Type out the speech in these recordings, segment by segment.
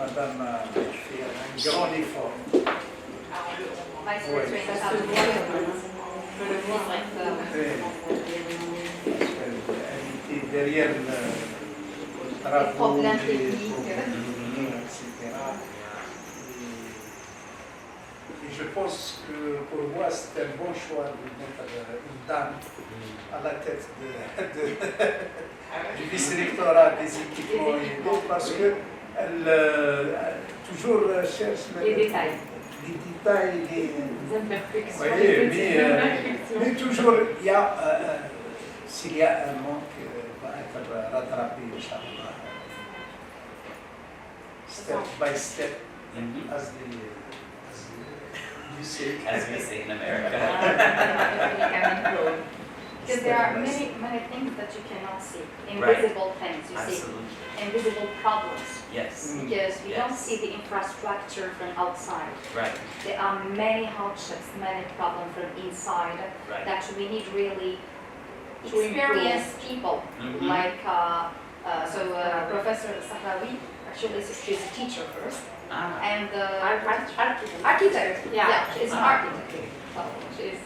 madame a fait un grand effort. On va essayer de Oui. ça se voit, on peut le voir. Elle était derrière le travaux, problèmes les techniques. problèmes, etc. Et je pense que pour moi, c'est un bon choix de mettre une dame à la tête du vice-rectorat des équipements et d'eau, parce qu'elle toujours cherche Les détails. les détails, Les imperfections. oui, mais toujours, il y a, s'il y a un manque, va être rattrapé, Inch'Allah. Step by step, as you say. As we say in America. Because there are many things that you cannot see, invisible things, you Absolutely. see, invisible problems. Yes. Because we don't Yes. see the infrastructure from outside. Right. There are many hardships, many problems from inside Right. that we need really To experienced people, Mhm. like Professor Sahrawi. Actually, she's a teacher first, Ah. and Architect. architect. Yeah. She's an Ah. architect. So she's.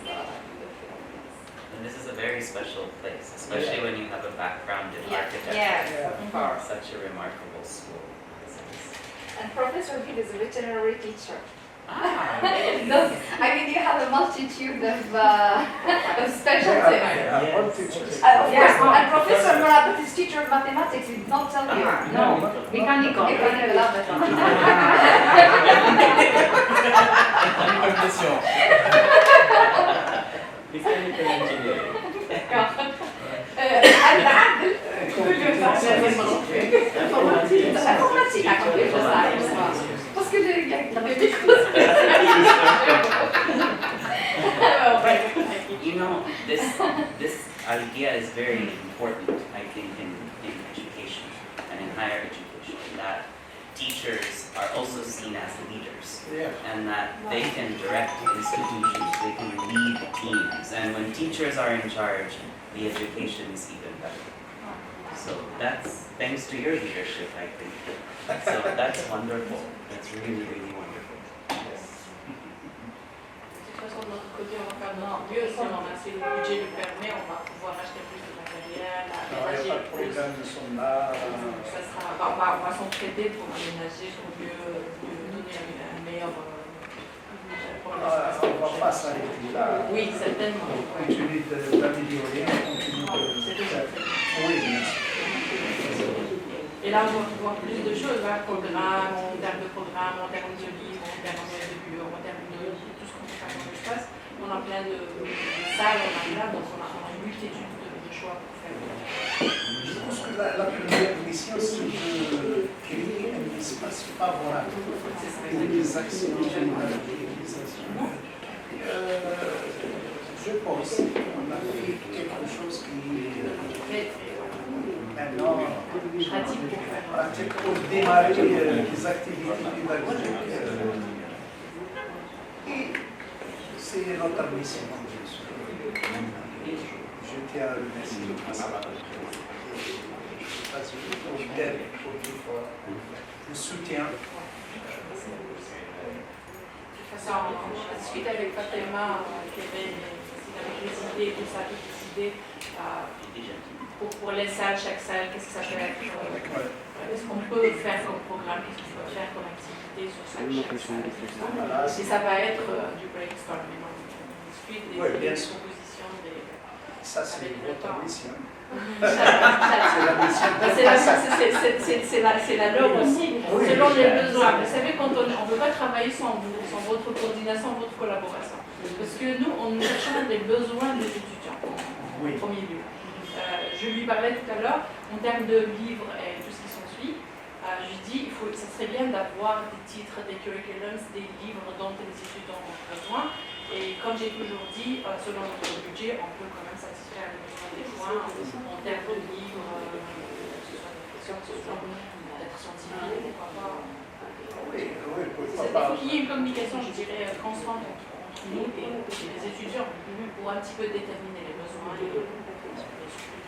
And this is a very special place, especially when you have a background in architecture. Yes, Yeah. of course. Such a remarkable school. And Professor Hid is a veterinary teacher. Ah. Those, I mean, you have a multitude of specialties. Yeah, all teachers. Of course, and Professor Murabat is teacher of mathematics. He did not tell you. No, mechanical. Mechanical love Mechanical engineering. العدل informatique, computer science. Parce que il y a des choses. You know, this idea is very important, I think, in education and in higher education, that teachers are also seen as leaders, Yeah. and that they can direct institutions, they can lead teams, and when teachers are in charge, the education is even better. So that's thanks to your leadership, I think. So that's wonderful. That's really, really wonderful. Yes. De toute façon, de notre côté, on va faire de notre mieux. Si si le budget le permet, on va pouvoir acheter plus de matériel, Alors, il n'y a aménager pas de plus. problème, nous sommes là. Ça sera, on va s'entraider pour aménager, pour mieux donner un meilleur pour On ne va pas s'arrêter là. Oui, certainement. On continue d'améliorer, on continue C'est de déjà faire. fait. Oui, bien sûr. Et là, on va voir plus de choses, programme, en termes de programme, en termes de livres, en termes de bureaux, en termes de tout ce qu'on peut faire dans l'espace. On a plein de salles, on a plein, donc on a une multitude de choix pour faire. Je pense que la première mission, c'est de créer un espace favorable pour les actions, je pense qu'on a fait quelque chose qui maintenant pratique pour démarrer les activités pédagogiques. Et c'est notre mission. Je tiens à remercier pour le soutien. On a discuté avec Fatima, qui avait des idées, tout ça, toutes les idées pour les salles, chaque salle, qu'est-ce que ça peut être, qu'est-ce qu'on peut faire comme programme, qu'est-ce qu'on peut faire comme activité sur chaque salle. Et ça va être du brainstorming, on discute des propositions. Ça, c'est votre mission. C'est la leur aussi, selon les besoins. Vous savez, quand on ne peut pas travailler sans vous, sans votre coordination, votre collaboration. Parce que nous, on cherche les besoins des étudiants, en premier lieu. Je lui parlais tout à l'heure, en termes de livres et tout ce qui s'ensuit, je lui dis, ça serait bien d'avoir des titres, des curriculums, des livres dont les étudiants ont besoin. Et comme j'ai toujours dit, selon notre budget, on peut quand même satisfaire les besoins des points en termes de livres, que ce soit peut-être scientifique, pourquoi pas. Il faut qu'il y ait une communication, je dirais, constante entre nous et les étudiants pour un petit peu déterminer les besoins et surtout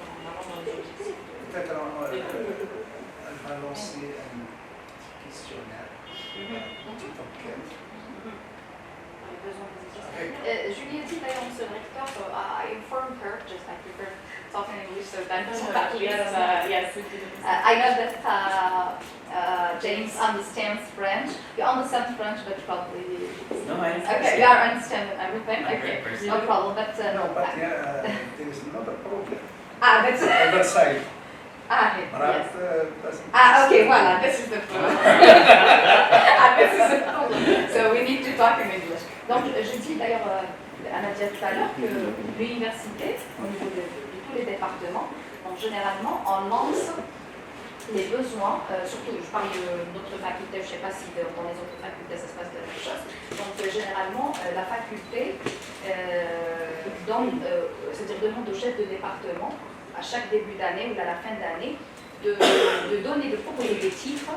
en avant dans les objectifs. Peut-être elle va lancer un questionnaire. Donc, Julie dit d'ailleurs, Monsieur le recteur, so I informed her, just I prefer talking English, so that at least, yes. I know that James understands French. You understand French, but probably... No, I understand. Okay, you are understanding everything? I'm Okay, very no problem, but... no, but there is another problem. that's... Other side. Yes. Doesn't Okay, voilà, this is the problem. This is the problem. So we need to talk in English. Donc, je dis d'ailleurs à Nadia tout à l'heure que l'université, au niveau de tous les départements, donc généralement, on lance les besoins, surtout, je parle de notre faculté, je ne sais pas si dans les autres facultés ça se passe de la même chose. Donc, généralement, la faculté demande au chef de département, à chaque début d'année ou à la fin d'année, de proposer des titres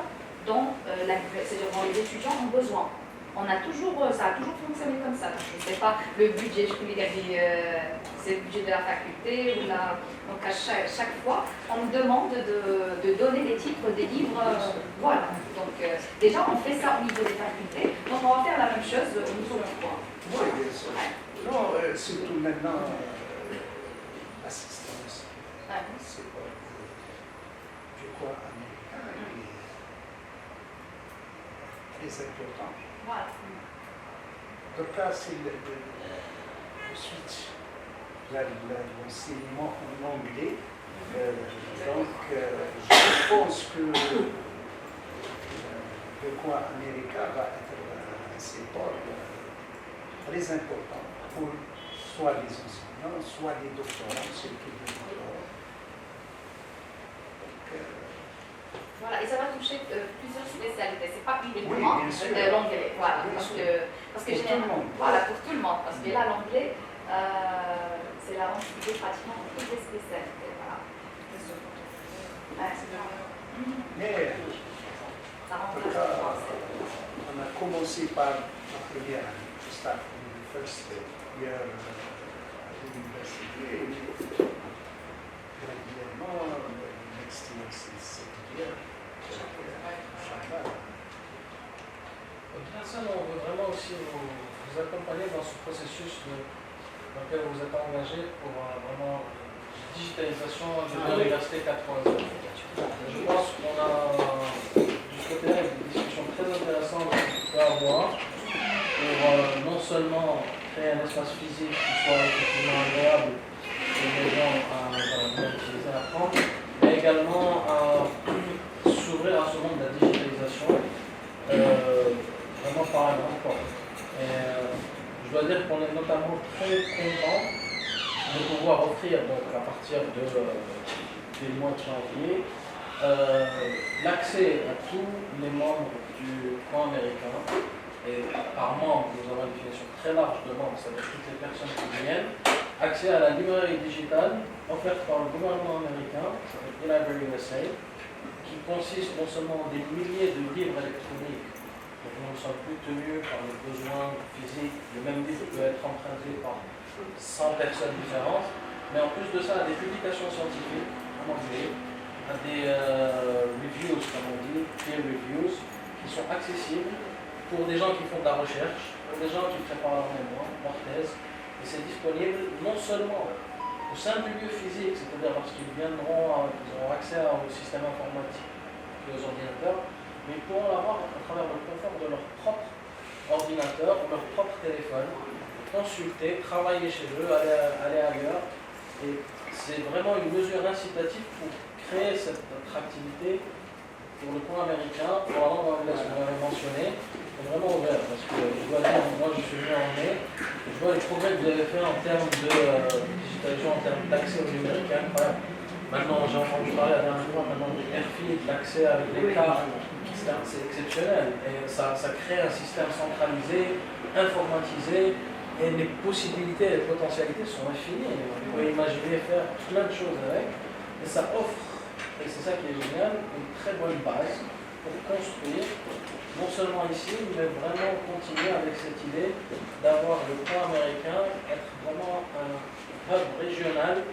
dont les étudiants ont besoin. Ça a toujours fonctionné comme ça. Je ne sais pas, le budget, je voulais dire, c'est le budget de la faculté. Donc à chaque fois, on me demande de donner des titres des livres. Voilà. Donc déjà, on fait ça au niveau des facultés. Donc on va faire la même chose au niveau du cours. Oui, bien sûr. Non, surtout maintenant, l'assistance. C'est pas, je crois, américain et très important. Voilà. En tout cas, c'est le switch vers l'enseignement en anglais. Donc, je pense que le cours américain va être un support très important pour soit les enseignants, soit les doctorants, ceux qui veulent doctorants. Voilà, et ça va toucher plusieurs spécialités. C'est pas uniquement l'anglais. Voilà, parce que généralement, voilà, pour tout le monde. Parce que là, l'anglais, c'est la langue utilisée pratiquement dans toutes les spécialités. Voilà. Mais, Ça en tout remplace cas, le français. on a commencé par la première année, start the first year à l'université. Graduellement, next year, c'est second year. Au-delà de ça, on veut vraiment aussi vous accompagner dans ce processus dans lequel vous êtes engagé pour vraiment digitalisation de l'université 4.0. Je pense qu'on a du côté des discussions très intéressantes qu'on peut avoir pour non seulement créer un espace physique qui soit effectivement agréable pour les gens à utiliser, à apprendre, mais également à s'ouvrir à ce monde de la digitalisation vraiment par la grande porte. Et je dois dire qu'on est notamment très content de pouvoir offrir, donc à partir du mois de janvier, l'accès à tous les membres du camp américain. Et par membre, nous avons une définition très large de membres, c'est-à-dire toutes les personnes qui viennent, accès à la librairie digitale offerte par le gouvernement américain, ça s'appelle eLibrary USA, qui consiste non seulement en des milliers de livres électroniques, donc nous ne sommes plus tenus par les besoins physiques, le même livre peut être emprunté par 100 personnes différentes, mais en plus de ça, à des publications scientifiques en anglais, à des reviews, comme on dit, peer reviews, qui sont accessibles pour des gens qui font de la recherche, pour des gens qui préparent leur mémoire, leur thèse, et c'est disponible non seulement au sein du lieu physique, c'est-à-dire lorsqu'ils viendront, ils auront accès au système informatique et aux ordinateurs, mais ils pourront l'avoir à travers le confort de leur propre ordinateur ou leur propre téléphone, consulter, travailler chez eux, aller ailleurs. Et c'est vraiment une mesure incitative pour créer cette attractivité pour le coin américain, pour la langue anglaise que vous avez mentionné, c'est vraiment ouvert. Parce que je dois dire, moi je suis venu en mai, je vois les progrès que vous avez fait en termes de digitalisation, en termes d'accès au numérique, incroyable. Maintenant, j'ai entendu parler la dernière fois maintenant du RFI, de l'accès avec les cartes, c'est exceptionnel. Et ça crée un système centralisé, informatisé, et les possibilités et les potentialités sont infinies. On peut imaginer faire plein de choses avec, et ça offre, et c'est ça qui est génial, une très bonne base pour construire, non seulement ici, mais vraiment continuer avec cette idée d'avoir le coin américain être vraiment un hub régional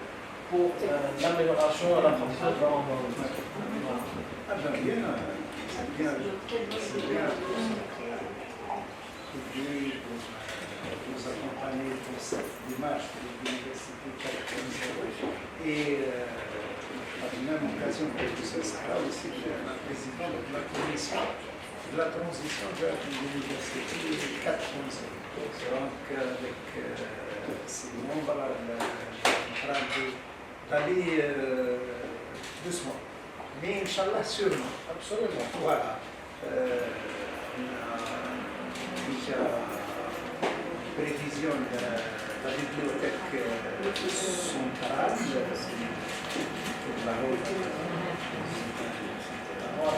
pour l'amélioration et l'apprentissage de la langue anglaise. Ah, bien, c'est bien. C'est bien. Nous accompagner pour cette démarche de l'université caractérisée. Et par la même occasion, ce sera aussi le président de la commission de la transition vers l'université 4.0. Donc, avec Simon, voilà, en train d'aller doucement. Mais Inch'Allah, sûrement. Absolument. Voilà. On a déjà prévision de la bibliothèque centrale pour la route. Donc,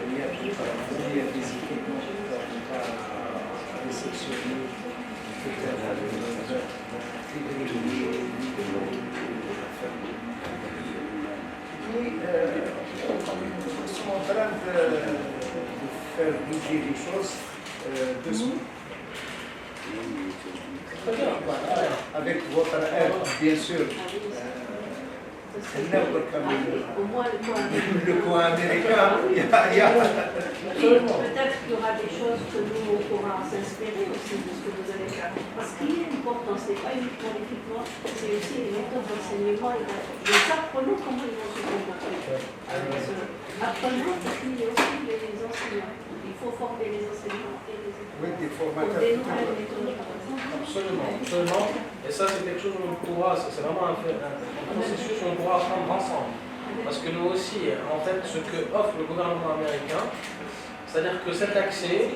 il y a tout à visiter, on va réceptionner peut-être le février. Et nous sommes en train de faire bouger les choses doucement. Voilà. Avec votre aide, bien sûr. Au moins le coin américain, il y a... Peut-être qu'il y aura des choses que nous on pourra s'inspirer aussi de ce que vous allez faire. Parce qu'il est important, ce n'est pas uniquement l'équipement, c'est aussi les méthodes d'enseignement. Les apprenants, comment ils vont se comporter. Apprenants, et puis aussi les enseignants. Il faut former les enseignants et les étudiants. Oui, des Pour formateurs. des nouvelles méthodes, par exemple. Absolument, absolument. Et ça, c'est quelque chose où on pourra, c'est vraiment un processus où on pourra apprendre ensemble. Parce que nous aussi, en fait, ce que offre le gouvernement américain, c'est-à-dire que cet accès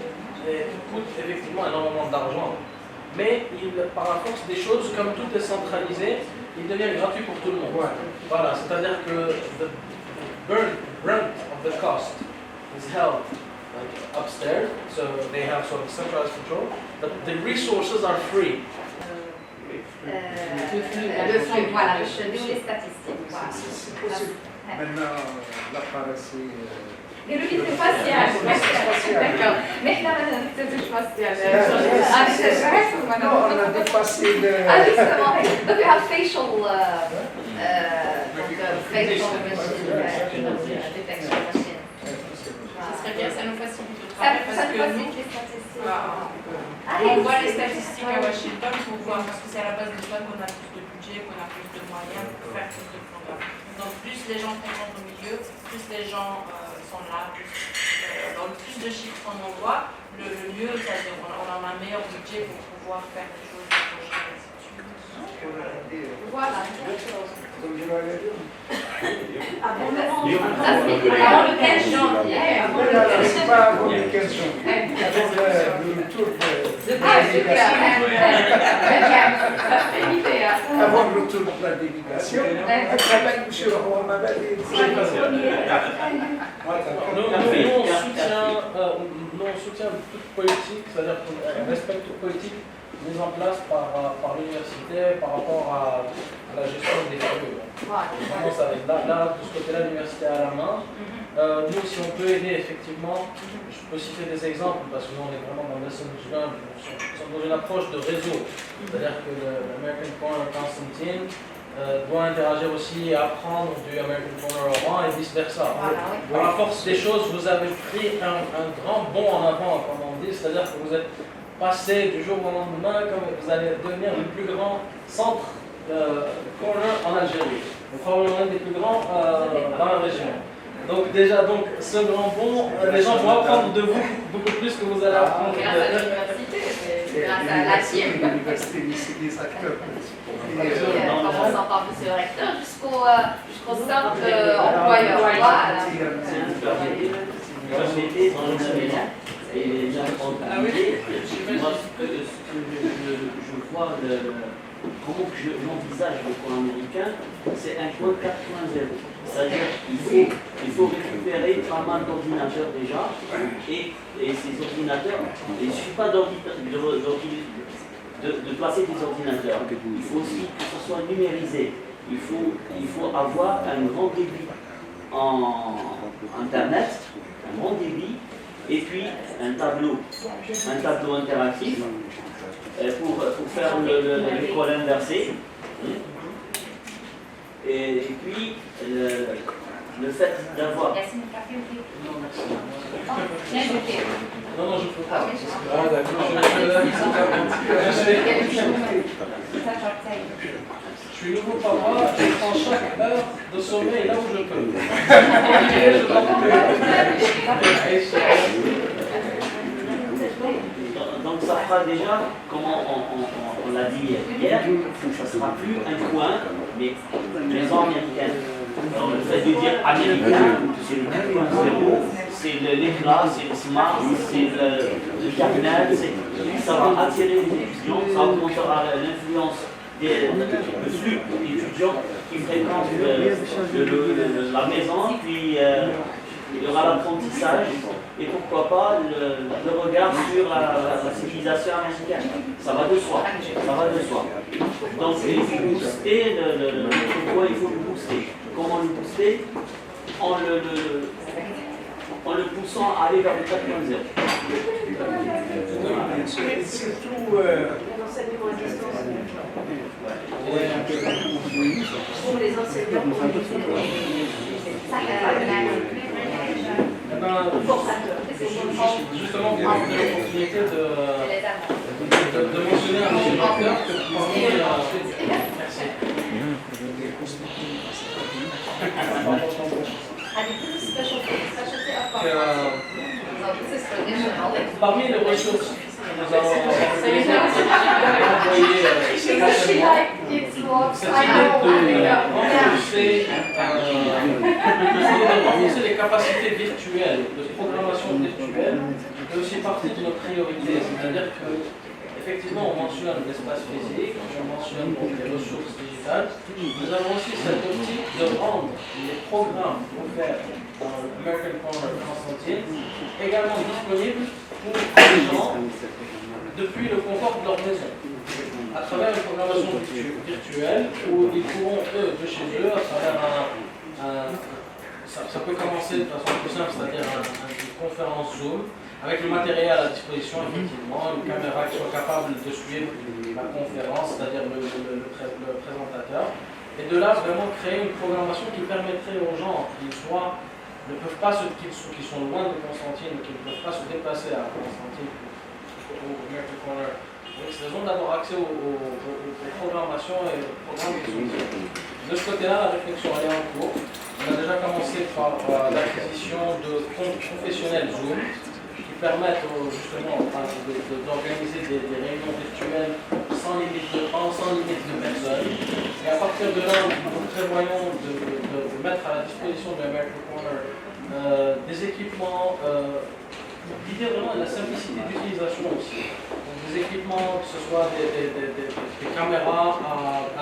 coûte effectivement énormément d'argent. Mais par la force des choses, comme tout est centralisé, il devient gratuit pour tout le monde. Voilà, c'est-à-dire que the brunt of the cost is held upstairs, so they have sort of centralized control, but the resources are free. Le flux, voilà, je donne les statistiques. Voilà. C'est possible. Maintenant, l'appareil, c'est... Et le guide facial. D'accord. Mais là, c'est le facial. Non, on a dépassé le... Ah, justement. Donc, il y a facial detection machine. Ça serait bien, ça nous facilite le Ça travail parce que nous, facilite les statistiques. on voit les statistiques à Washington pour voir, parce que c'est à la base de ça qu'on a plus de budget, qu'on a plus de moyens pour faire plus de programmes. Donc plus les gens comprennent au milieu, plus les gens sont là, donc plus de chiffres on envoie, le mieux, c'est-à-dire on a un meilleur budget pour pouvoir faire des choses de projet, et ainsi de suite. Voilà. Avant le Avant le 15 janvier. Avant le 15 C'est pas avant le 15 janvier. Avec le retour de Ah, super. Ça fait l'idée. avant le retour de la délégation. Avec M. Rohamabad et Nous, on soutient toute politique, c'est-à-dire qu'on respecte toute politique mise en place par l'université par rapport à la gestion des flux. Vraiment, là, de ce côté-là, l'université a la main. Nous, si on peut aider, effectivement, je peux citer des exemples, parce que nous, on est vraiment dans le message learning, nous sommes dans une approche de réseau. C'est-à-dire que l'American Corner Constantine doit interagir aussi et apprendre du American Corner Oran et vice-versa. Par la force des choses, vous avez pris un grand bond en avant, comme on dit, c'est-à-dire que vous êtes passé du jour au lendemain, comme vous allez devenir le plus grand centre corner en Algérie. Probablement l'un des plus grands dans la région. Donc déjà, ce grand bond, les gens vont apprendre de vous beaucoup plus que vous allez apprendre. Grâce à l'université, c'est grâce à la team. l'université, des acteurs principaux. En commençant par le recteur jusqu'au centre employeur. Voilà. Et moi, ce que je vois, comment j'envisage le coin américain, c'est un coin 4.0. C'est-à-dire qu'il faut récupérer pas mal d'ordinateurs déjà, et ces ordinateurs, il ne suffit pas de placer des ordinateurs, il faut aussi que ce soit numérisé. Il faut avoir un grand débit en Internet, un grand débit, et puis un tableau interactif pour faire l'école inversée. Et puis le fait d'avoir... Yacine, le café ou thé? Non, merci. Viens du thé. Non, je ne peux pas. Ah oui, Ah, d'accord. Je suis nouveau papa, je prends chaque heure de sommeil là où je peux. Donc ça fera déjà, comment on l'a dit hier, ça sera plus un coin, mais maison américaine. Alors le fait de dire américain, c'est le 4.0, c'est l'éclat, c'est le smart, c'est le cardinal, ça va attirer les étudiants, ça augmentera l'influence le flux d'étudiants qui fréquentent la maison, puis il y aura l'apprentissage et pourquoi pas le regard sur la civilisation américaine. Ça va de soi, ça va de soi. Donc il faut booster pourquoi il faut le booster. Comment le booster? En le poussant à aller vers le 4.0. Surtout l'enseignement à distance. Pour les enseignants, pour les justement, vous avez l'opportunité de mentionner un facteur que vous pensez. Merci. Parmi les ressources que nous avons envoyées cette idée de renforcer les capacités virtuelles, de programmation virtuelle, fait aussi partie de nos priorités. C'est-à-dire que effectivement, on mentionne l'espace physique, on mentionne donc les ressources digitales. Nous avons aussi cette optique de rendre les programmes offerts dans l'American Corner Constantine également disponibles pour les gens depuis le confort de leur maison, à travers une programmation virtuelle où ils pourront, eux, de chez eux, à travers ça peut commencer de façon plus simple, c'est-à-dire une conférence Zoom, avec le matériel à la disposition, effectivement, une caméra qui soit capable de suivre la conférence, c'est-à-dire le présentateur, et de là vraiment créer une programmation qui permettrait aux gens qui sont loin de Constantine, qui ne peuvent pas se déplacer à Constantine au American Corner, ils ont d'abord accès aux programmations et aux programmes qui sont disponibles. De ce côté-là, la réflexion elle est en cours. On a déjà commencé par l'acquisition de comptes professionnels Zoom qui permettent justement d'organiser des réunions virtuelles sans limite de temps, sans limite de personnes. Et à partir de là, nous prévoyons de mettre à la disposition de l'American Corner des équipements. L'idée vraiment est la simplicité d'utilisation aussi. Donc, des équipements, que ce soit des caméras à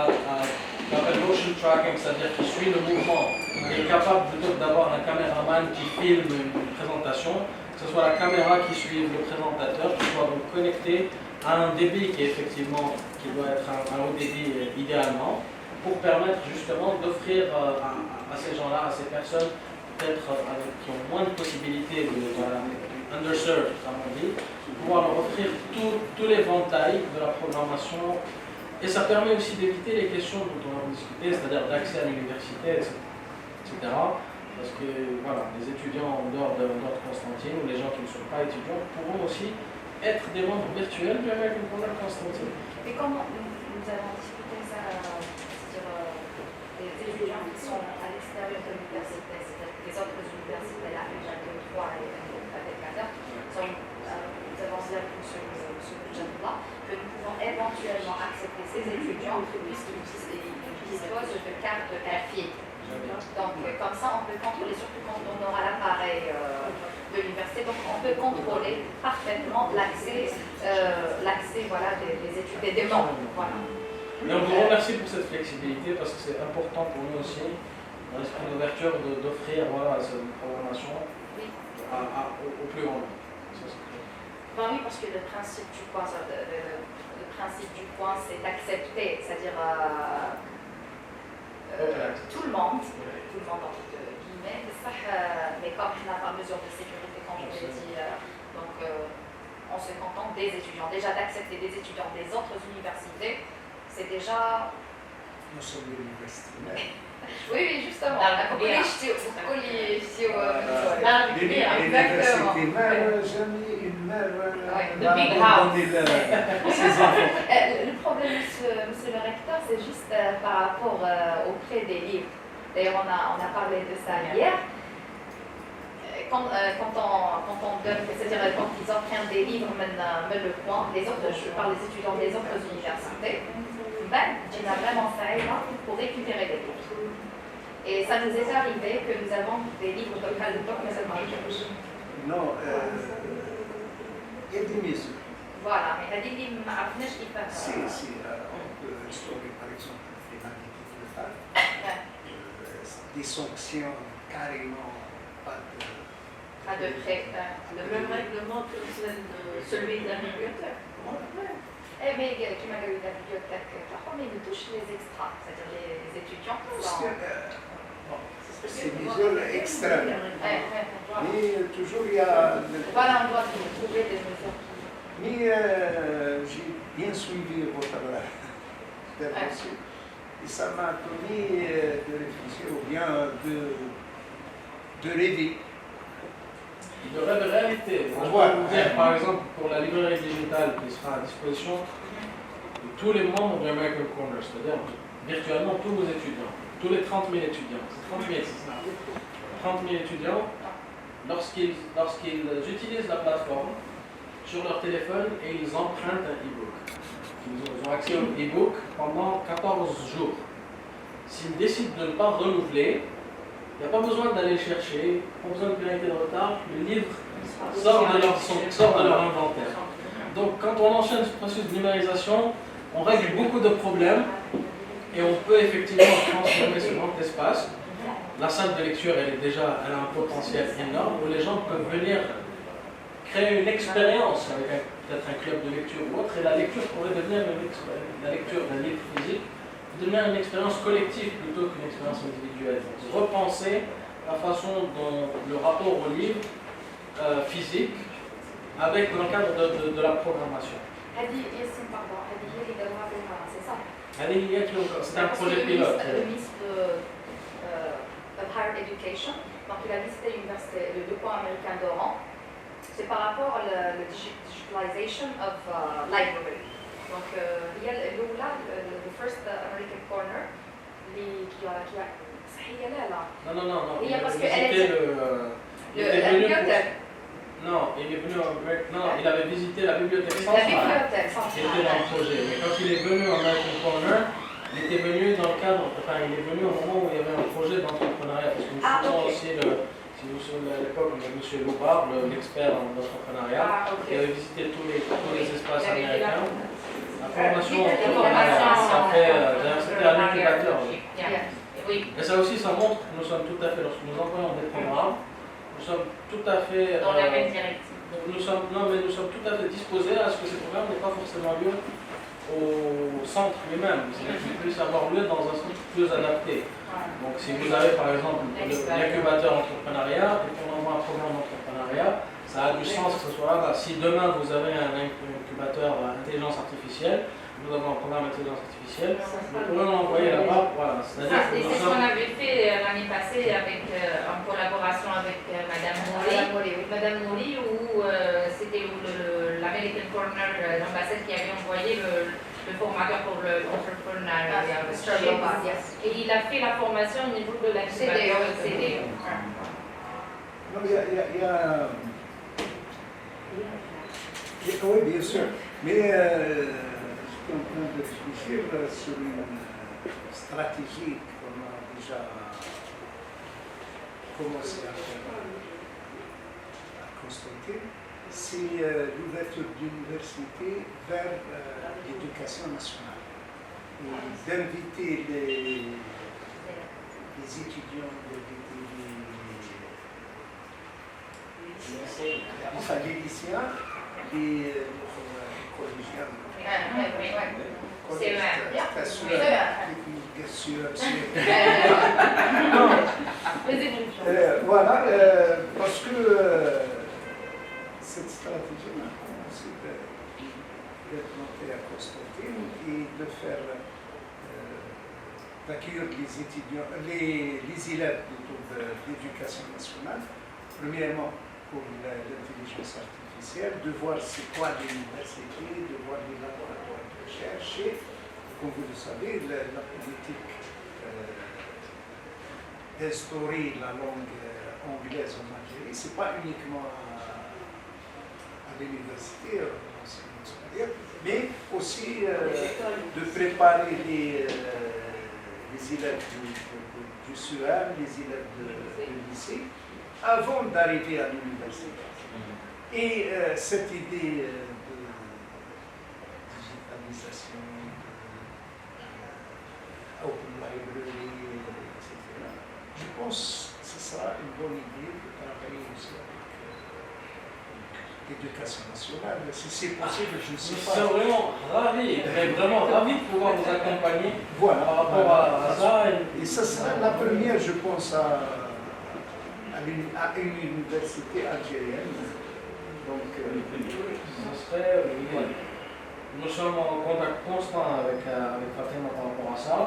motion tracking, c'est-à-dire qui suit le mouvement, et est capable plutôt d'avoir un caméraman qui filme une présentation, que ce soit la caméra qui suit le présentateur, qui soit donc connecté à un débit qui doit être un haut débit idéalement, pour permettre justement d'offrir à ces gens-là, à ces personnes, peut-être qui ont moins de possibilités underserved, comme on dit, pouvoir leur offrir tous les ventails de la programmation. Et ça permet aussi d'éviter les questions dont on va discuter, c'est-à-dire d'accès à l'université, etc. Parce que voilà, les étudiants en dehors de Constantine ou les gens qui ne sont pas étudiants pourront aussi être des membres virtuels de l'American Corner Constantine. Et comment nous avons discuté ça, c'est-à-dire les étudiants qui sont à l'extérieur de l'université, c'est-à-dire les autres universités, la UJA2, 3 et nous avons bien ce budget-là, que nous pouvons éventuellement accepter ces étudiants puisqu'ils disposent de cartes RFI. Donc comme ça, on peut contrôler, surtout quand on aura l'appareil de l'université, donc on peut contrôler parfaitement l'accès des études et des membres. Voilà. Et on vous remercie pour cette flexibilité parce que c'est important pour nous aussi, dans l'esprit d'ouverture, d'offrir cette programmation au plus grand nombre. Ben oui, parce que le principe du point, c'est d'accepter, c'est-à-dire tout le monde entre guillemets, mais comme on n'a pas mesure de sécurité, comme je l'ai dit, donc on se contente des étudiants. Déjà d'accepter des étudiants des autres universités, c'est déjà Nous sommes l'université même. Oui, justement. L'université même, jamais une mère The big house. ses enfants. Le problème, monsieur le recteur, c'est juste par rapport au prix des livres. D'ailleurs, on a parlé de ça hier. Quand on donne, c'est-à-dire quand ils obtiennent des livres, le point, je parle des étudiants des autres universités, tu n'as vraiment ça pour récupérer des livres. Et ça nous est arrivé que nous avons des livres de Khaldouk, mais seulement Non, il y a des mesures. Voilà, mais هذه اللي ما عرفناش كيفاش. Si, on peut instaurer par exemple une pénalité totale, des sanctions carrément pas de près. Le même règlement que celui de la bibliothèque. Eh mais qui m'a eu la bibliothèque, parfois, mais ne touche les extras, c'est-à-dire les étudiants. C'est des mesures extrêmes. Mais toujours il y a. Voilà, on doit trouver des mesures. Mais j'ai bien suivi votre intervention et ça m'a permis de réfléchir ou bien de rêver. De réalité. Je peux vous dire, par exemple, pour la librairie digitale qui sera à disposition de tous les membres du American Corner, c'est-à-dire virtuellement tous vos étudiants, tous les 30 000 étudiants. C'est 30 000, c'est ça. 30 000 étudiants, lorsqu'ils utilisent la plateforme sur leur téléphone et ils empruntent un e-book. Ils ont accès au e-book pendant 14 jours. S'ils décident de ne pas renouveler, il n'y a pas besoin d'aller chercher, pas besoin de pénalité de retard, le livre sort de leur inventaire. Donc quand on enchaîne ce processus de numérisation, on règle beaucoup de problèmes et on peut effectivement transformer ce grand espace. La salle de lecture, elle a un potentiel énorme où les gens peuvent venir créer une expérience avec peut-être un club de lecture ou autre, et la lecture pourrait devenir la lecture d'un livre physique, devenir une expérience collective plutôt qu'une expérience individuelle. Donc, repenser la façon dont le rapport au livre physique avec dans le cadre de la programmation. C'est un projet pilote. Le ministre de Higher Education, donc il a visité le point américain d'Oran. C'est par rapport à la digitalization of library. Donc, il y a le first American Corner, qui a Non. Il y a parce la bibliothèque. Non, il avait visité la bibliothèque centrale. Qui était dans le projet. Mais quand il est venu en American Corner, il était venu dans le cadre, il est venu au moment où il y avait un projet d'entrepreneuriat. Parce que nous faisons aussi si vous vous souvenez à l'époque, on a M. Loupard, l'expert en entrepreneuriat, qui avait visité tous les espaces américains. La formation entrepreneuriat, c'était un incubateur. Et ça aussi, ça montre que nous sommes tout à fait, lorsque nous employons des programmes, nous sommes tout à fait. Dans la même direction. Nous sommes tout à fait disposés à ce que ces programmes n'aient pas forcément lieu au centre lui-même, c'est-à-dire qu'ils puissent avoir lieu dans un centre plus adapté. Donc si vous avez par exemple l'incubateur entrepreneuriat et qu'on envoie un programme d'entrepreneuriat, ça a du sens que ce soit là. Si demain vous avez un incubateur intelligence artificielle, nous avons un programme d'intelligence artificielle, vous pourrez l'envoyer là-bas. Voilà. C'est ce qu'on avait fait l'année passée en collaboration avec Madame Mouri, où c'était l'American Corner, l'ambassade qui avait envoyé le formateur pour l'entrepreneuriat. Et il a fait la formation au niveau de l'incubateur CDE. Non, oui, bien sûr. Mais je suis en train de réfléchir sur une stratégie qu'on a déjà commencé à faire à Constantine. C'est l'ouverture d'universités vers l'éducation nationale. Et d'inviter les étudiants, les lycéens, les collégiens. C'est voilà, parce que cette stratégie m'a commencé d'être montée à Constantine et de faire d'accueillir les étudiants, les élèves plutôt de l'éducation nationale, premièrement pour l'intelligence artificielle, de voir c'est quoi l'université, de voir les laboratoires de recherche et, comme vous le savez, la politique d'instaurer la langue anglaise en Algérie, ce n'est pas uniquement à l'université, l'enseignement supérieur, mais aussi de préparer les élèves du SUAM, les élèves du lycée, avant d'arriver à l'université. Et cette idée de digitalisation, open library, etc., je pense que ce sera une bonne idée de travailler aussi avec l'éducation nationale. Si c'est possible, je ne sais pas. Nous sommes vraiment ravis de pouvoir vous accompagner Voilà, par rapport à ça. Et ça sera la première, je pense, à une université algérienne. Donc, ce serait, nous sommes en contact constant avec Fatima par rapport à ça.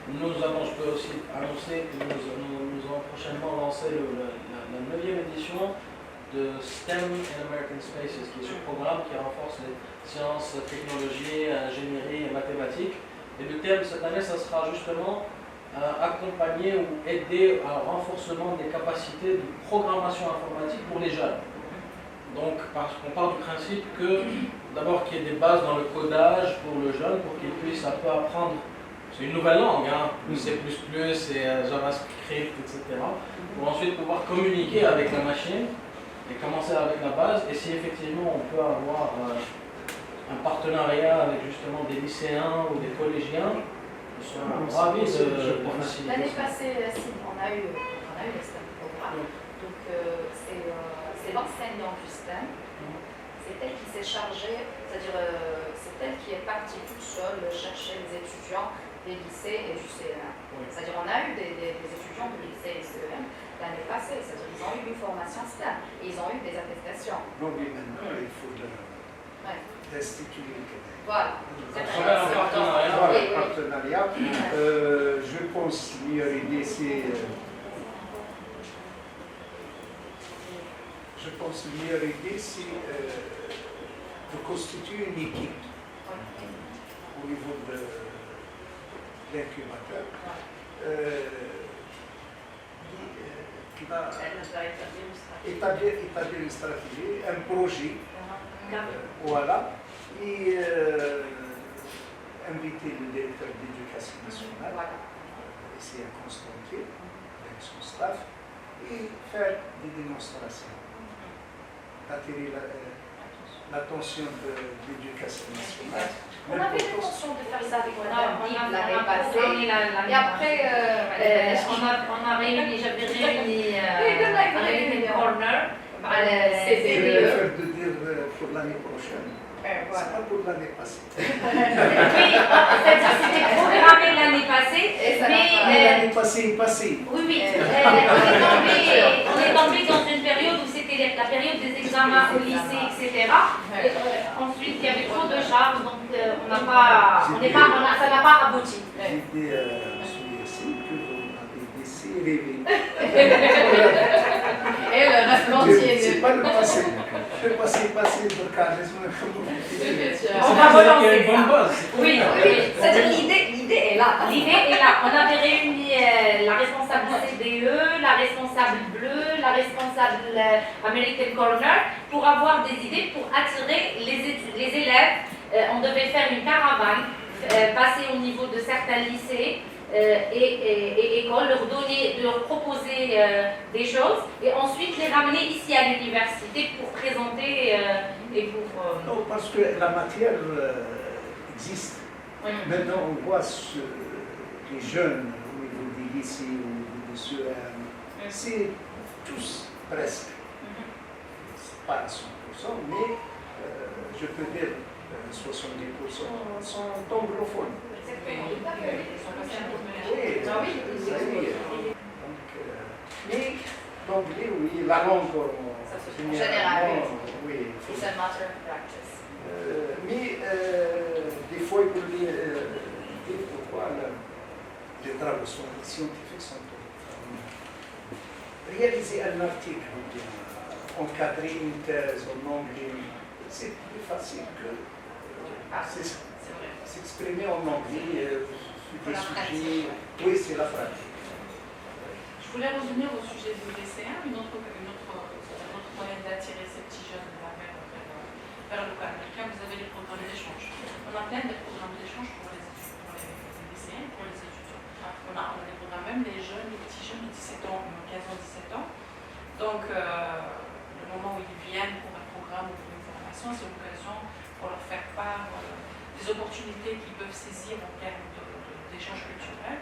Je peux aussi annoncer que nous allons prochainement lancer la 9e édition de STEM in American Spaces, qui est ce programme qui renforce les sciences, technologies, ingénierie et mathématiques. Et le thème cette année, ça sera justement accompagner ou aider au renforcement des capacités de programmation informatique pour les jeunes. Donc, parce qu'on part du principe que, d'abord, qu'il y ait des bases dans le codage pour le jeune, pour qu'il puisse un peu apprendre. C'est une nouvelle langue, hein, C++, et JavaScript, etc. Pour ensuite pouvoir communiquer avec la machine et commencer avec la base. Et si effectivement on peut avoir un partenariat avec justement des lycéens ou des collégiens, nous sommes ravis de faciliter. L'année passée, on a eu le STEM programme. Donc c'est l'enseignant du STEM. C'est elle qui s'est chargée, c'est-à-dire c'est elle qui est partie toute seule chercher les étudiants des lycées et du CEM. C'est-à-dire on a eu des étudiants du lycée et CEM l'année passée, c'est-à-dire ils ont eu une formation STEM et ils ont eu des attestations. donc maintenant, il faut destituer. Voilà. À travers un partenariat. Voilà, partenariat. Je pense que meilleure idée, c'est... Je pense que la meilleure idée, c'est de constituer une équipe au niveau de l'incubateur qui va établir une stratégie, un projet, voilà, et inviter le directeur d'éducation nationale, ici à Constantine, avec son staff, et faire des démonstrations, attirer l'attention de l'éducation nationale. On avait l'intention de faire ça avec Madame Bib l'année passée. Et après, j'avais réuni avec les corner. Je vais faire de dire pour l'année prochaine. C'est pas pour l'année passée. Oui, c'est-à-dire c'était programmé l'année passée, mais l'année passée est passée. oui, on est tombé dans une période où c'était la période des examens au lycée, etc. Ensuite, il y avait trop de charges, donc ça n'a pas abouti. J'ai dit à M. Yassine que vous m'avez laissé rêver. et le reste C'est pas le passé. Le passé est passé pour Carles. On va relancer une bonne base. Oui, c'est-à-dire l'idée est là. L'idée est là. On avait réuni la responsable CDE, la responsable bleue, la responsable American Corner pour avoir des idées pour attirer les élèves. On devait faire une caravane, passer au niveau de certains lycées et écoles, leur proposer des choses et ensuite les ramener ici à l'université pour présenter et pour... Non, parce que la matière existe. Maintenant, on voit les jeunes au niveau des lycées, au niveau des CEM, c'est tous presque, pas à 100%, mais je peux dire 70% sont anglophones. Oui, mais l'anglais, oui, la langue en général, oui. c'est un matter of practice. Mais des fois, il peut dire pourquoi le travaux scientifiques sont réaliser un article, encadrer une thèse en anglais, c'est plus facile que s'exprimer en anglais sur des sujets. Oui, c'est la pratique. Je voulais revenir au sujet du lycéen, une autre moyen d'attirer ces petits jeunes vers le cas américain. Vous avez les programmes d'échange. On a plein de programmes d'échange pour les lycéens, pour les étudiants. On a des programmes, même les jeunes, les petits jeunes de 17 ans, 15 ans, 17 ans. Donc, le moment où ils viennent pour un programme ou pour une formation, c'est l'occasion pour leur faire part des opportunités qu'ils peuvent saisir en termes d'échange culturel.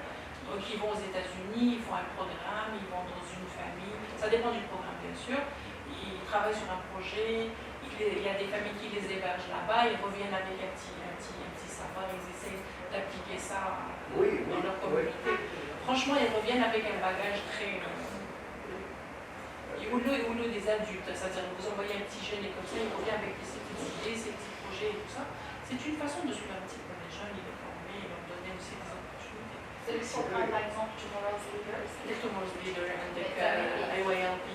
Donc, ils vont aux États-Unis, ils font un programme, ils vont dans une famille. Ça dépend du programme, bien sûr. Ils travaillent sur un projet. Il y a des familles qui les hébergent là-bas. Ils reviennent avec un petit savoir. Ils essaient d'appliquer ça dans leur communauté. Franchement, ils reviennent avec un bagage très... Ou des adultes. C'est-à-dire que vous envoyez un petit jeune et comme ça, il revient avec ses petites idées, ses petits projets et tout ça. C'est une façon de suivre un petit peu les jeunes, les former et leur donner aussi des opportunités. C'est le programme, par exemple, Tomorrow's Leaders. Tomorrow's Leader, IYLP,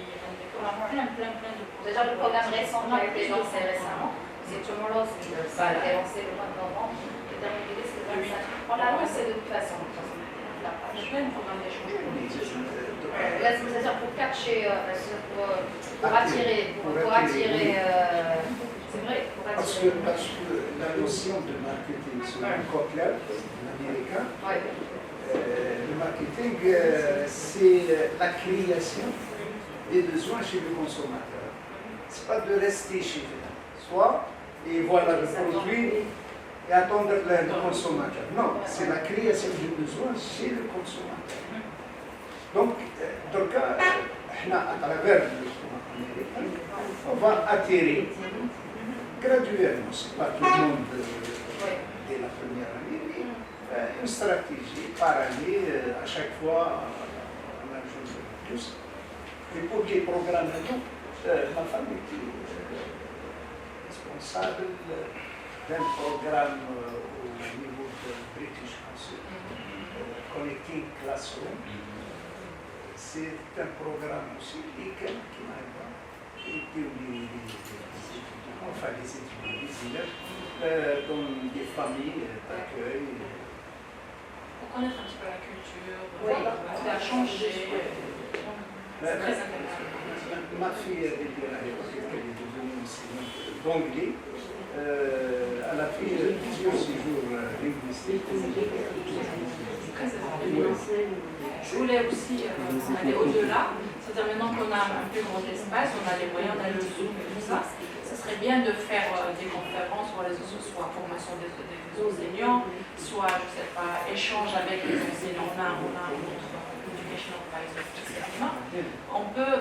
on a plein de projets. Déjà, le programme récent qui a été lancé récemment, c'est Tomorrow's Leaders. Ça a été lancé le mois de novembre. Le dernier délai, c'est le 25. On l'a lancé de toute façon. Il y a plein de programmes d'échange pour les jeunes. C'est-à-dire pour catcher, pour attirer, c'est vrai, pour attirer. Parce que la notion de marketing, selon Kotler, l'américain, le marketing, c'est la création des besoins chez le consommateur. Ce n'est pas de rester chez eux. Soit, et voilà le produit, et attendre le consommateur. Non, c'est la création des besoins chez le consommateur. Donc, dans le cas, à travers le programme américain, on va attirer graduellement, c'est pas tout le monde dès la première année, mais une stratégie par année, à chaque fois, on ajoute plus. Et pour les programmes, ma femme était responsable d'un programme au niveau de British Council, Connecting Classroom. C'est un programme aussi, et qui m'aide, et puis les étudiants, enfin les étudiants, les élèves, dans des familles d'accueil. Pour connaître un petit peu la culture, ça a changé. C'est très intéressant. Ma fille, elle est devenue enseignante d'anglais. Elle a fait plusieurs séjours linguistiques. Je voulais aussi aller au-delà, c'est-à-dire maintenant qu'on a un plus grand espace, on a les moyens d'aller au Zoom et tout ça, ça serait bien de faire des conférences, soit formation des enseignants, soit, je ne sais pas, échange avec les enseignants. On a notre educational advisor, on peut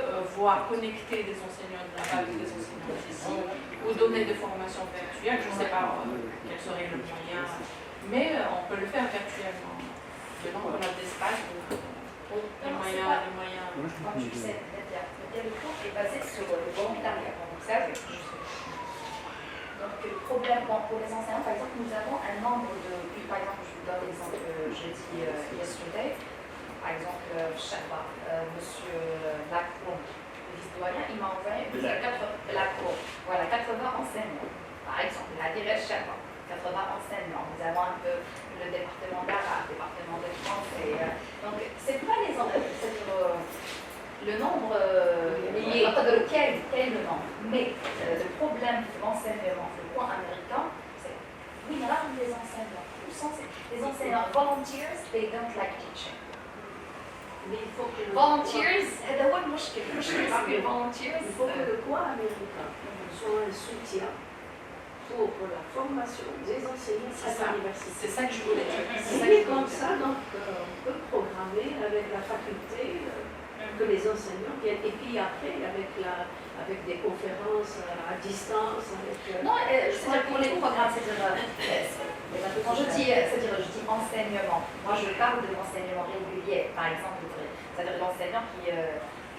connecter des enseignants de là-bas avec des enseignants d'ici, ou donner des formations virtuelles, je ne sais pas quel serait le moyen, mais on peut le faire virtuellement. Maintenant qu'on a de l'espace, les moyens. Comme tu sais, le cours est basé sur le volontariat. Donc, ça, donc, le problème pour les enseignants, par exemple, nous avons un nombre de. Par exemple, je vous donne l'exemple que j'ai dit yesterday. Par exemple, Sherpa, monsieur Lacroix, l'historien, il m'a envoyé 80 enseignants. Par exemple, il a dit Sherpa. 80 enseignants. Nous avons un peu le département d'arabe, le département de français. Donc, c'est pas les enseignants, le nombre lié, quel est le nombre. Mais le problème de l'enseignement, le point américain, c'est oui, on a des enseignants. Où sont les enseignants? Volunteers, they don't like teaching. Mais il faut que Volunteers, هذا هو المشكل. Volunteers, il faut que le cours américain soit un soutien pour la formation des enseignants à l'université. C'est ça que je voulais dire. C'est comme ça, donc, on peut programmer avec la faculté que les enseignants viennent. Et puis après, avec des conférences à distance. Non, c'est-à-dire pour les programmes, quand je dis enseignement, moi je parle de l'enseignement régulier, par exemple, c'est-à-dire l'enseignant qui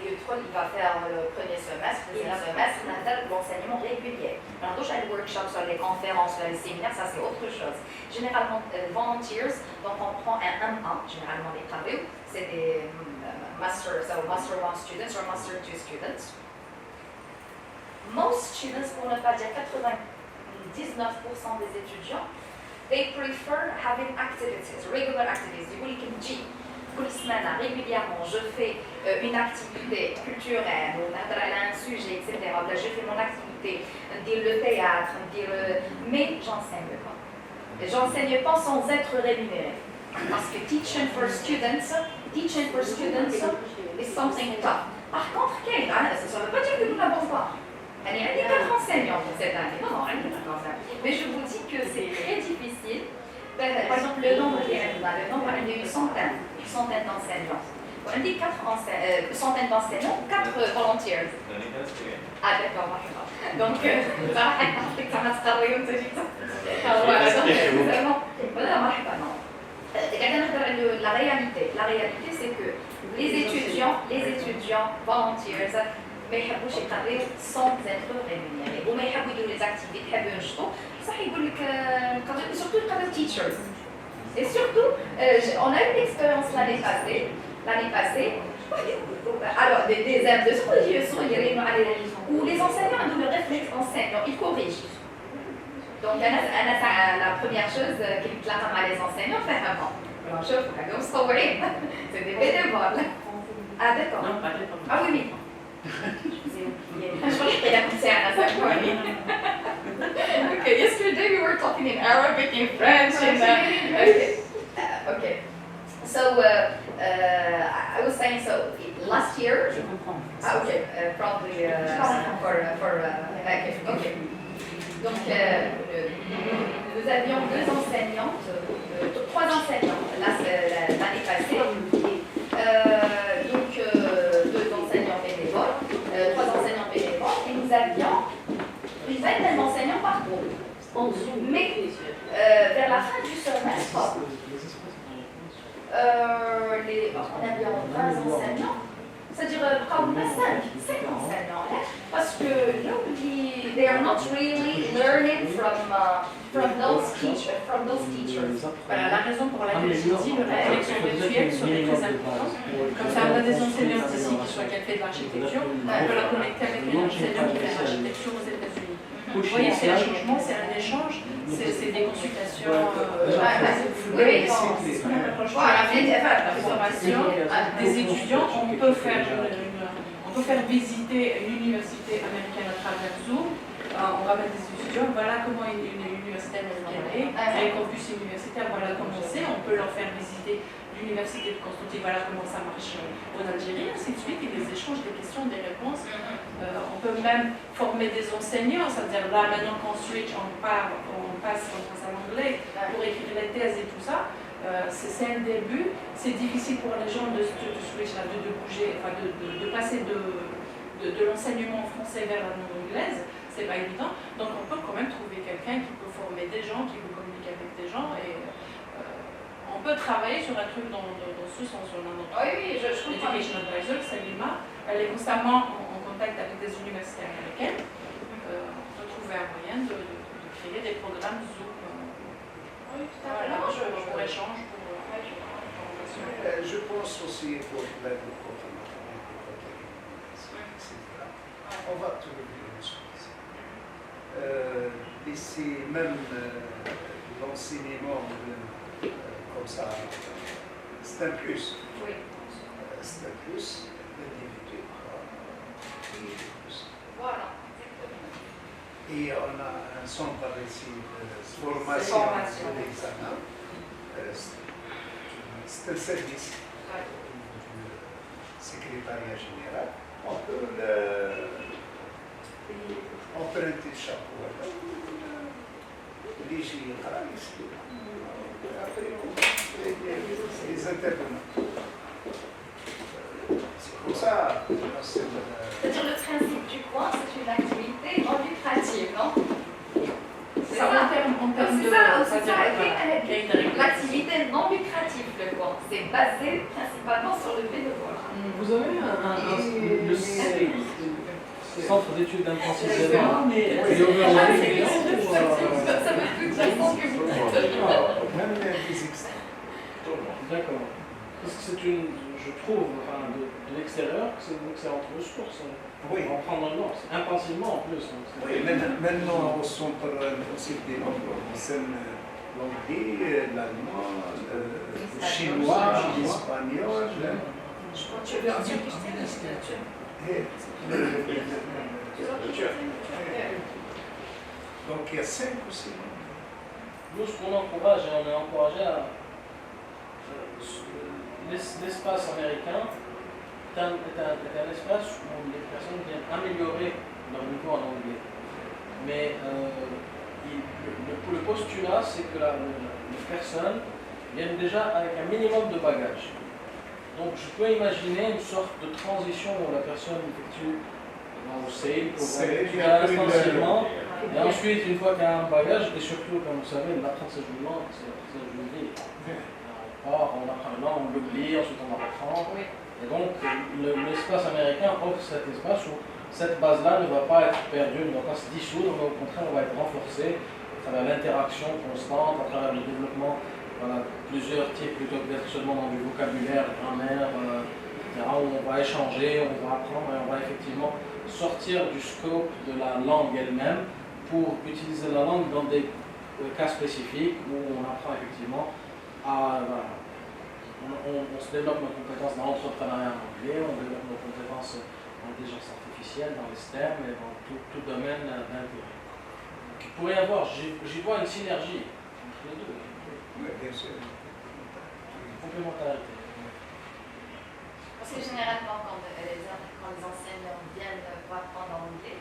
il va faire le premier semestre, le deuxième semestre, l'enseignement régulier. Alors, les workshops, les conférences, les séminaires, ça c'est autre chose. Généralement, volunteers, donc on prend un M1, généralement les travaux, c'est des master 1 students ou master 2 students. Most students, pour ne pas dire 99% des étudiants, they prefer having activities, regular activities. Du coup, ils me disent, toute semaine, régulièrement, je fais une activité culturelle, on a un sujet, etc. Là, je fais mon activité, dire le théâtre, mais j'enseigne pas. J'enseigne pas sans être rémunérée. Parce que teaching for students is something tough. Par contre, ça ne veut pas dire que nous n'avons pas. Il y a 4 enseignants pour cette année. Non, il y a 4 enseignants. Mais je vous dis que c'est très difficile. Par exemple, le nombre il y a une centaine d'enseignants. On dit 4 centaines d'enseignants, 4 volunteers. Ah d'accord, donc ça va se travailler au la réalité c'est que les étudiants volunteers ما يحبوش يقريو sans être rémunérés وما يحبوا يديروا les activités يحبوا ينشطوا صح يقول لك surtout les teachers et surtout on a eu une expérience l'année passée alors des M2 où les enseignants ont le réflexe enseignant, ils corrigent. Donc la première chose qu'ils clament à les enseignants faire avant. C'est des bénévoles. Ah d'accord. Ah oui. Okay, yesterday we were talking in Arabic, in French, okay. So I was saying, so last year, probably for okay. Donc nous avions 2 enseignantes, 3 enseignantes l'année passée. Donc 2 enseignants bénévoles, 3 enseignants bénévoles, et nous avions une vingtaine d'enseignants par groupe. Mais vers la fin du semestre, on avait 20 enseignants, c'est-à-dire probablement 5 enseignants, parce que they are not really learning from those teachers. Voilà la raison pour laquelle je dis le réflexion virtuelle serait très importante. Comme ça, on a des enseignants ici qui sont fait de l'architecture, on peut la connecter avec un enseignant qui fait de l'architecture aux États-Unis. Vous voyez, c'est un changement, c'est un échange, c'est des consultations. La formation des étudiants, on peut faire visiter une université américaine à travers Zoom. On va mettre des étudiants, voilà comment une université américaine est, un campus universitaire, voilà comment c'est. On peut leur faire visiter l'université de Constantine, voilà comment ça marche en Algérie, ainsi de suite, et des échanges, des questions, des réponses. On peut même former des enseignants, c'est-à-dire là maintenant qu'on switch, on passe à l'anglais pour écrire les thèses et tout ça. C'est un début, c'est difficile pour les gens de switch, là, de bouger, enfin de passer de l'enseignement en français vers la langue anglaise, c'est pas évident. Donc on peut quand même trouver quelqu'un qui peut former des gens, qui peut communiquer avec des gens, et on peut travailler sur un truc dans ce sens. On a notre Education Advisor, Salima, elle est constamment en contact avec des universités américaines. On peut trouver un moyen de créer des programmes Zoom. Voilà, pour échange, pour formation. Je pense aussi pour l'aide au on va trouver une chose. Ici, même l'enseignement comme ça, c'est un plus. Oui. C'est un plus, l'individu plus. Voilà. Et on a un centre ici de formation de l'examen. C'est un service du secrétariat général. On peut emprunter chaque fois. Les générales ici. Après, les intervenants. C'est comme ça. C'est-à-dire le principe du coin, c'est une activité non lucrative, non? C'est ça, en termes de... L'activité non lucrative, le coin. C'est basé principalement sur le bénévolat. Vous Vous avez le centre d'études intensives de l'art, mais il est ouvert aux étudiants ou Ça veut plus que que vous dites. Même les physiques. D'accord. Parce que c'est une, je trouve, enfin, de l'extérieur, que c'est une excellente ressource. Oui. On prend dans le nord, intensivement en plus. Donc Oui, maintenant au centre aussi des langues, on enseigne l'anglais, l'allemand, le chinois, l'espagnol. Donc il y a 5 ou 6 langues. nous, ce qu'on encourage, et on est encouragé à l'espace américain est un espace où les personnes viennent améliorer leur niveau en anglais. Mais le postulat, c'est que les personnes viennent déjà avec un minimum de bagages. Donc je peux imaginer une sorte de transition où la personne effectue au SAIL pour intensivement, et ensuite, une fois qu'elle a un bagage, et surtout, comme vous savez, l'apprentissage du langue, c'est l'apprentissage d'une vie. On apprend une langue, on l'oublie, ensuite on la reprend. Et donc, l'espace américain offre cet espace où cette base-là ne va pas être perdue, ne va pas se dissoudre, mais au contraire, elle va être renforcée à travers l'interaction constante, à travers le développement, plusieurs types, plutôt que d'être seulement dans du vocabulaire, grammaire, etc., où on va échanger, on va apprendre et on va effectivement sortir du scope de la langue elle-même pour utiliser la langue dans des cas spécifiques où on apprend effectivement à... on se développe nos compétences dans l'entrepreneuriat en anglais, on développe nos compétences en intelligence artificielle, dans les STEM et dans tout domaine d'intérêt. Il pourrait y avoir, j'y vois une synergie entre les deux. Oui, bien sûr. Complémentarité. Parce que généralement, quand les enseignants viennent pour apprendre l'anglais,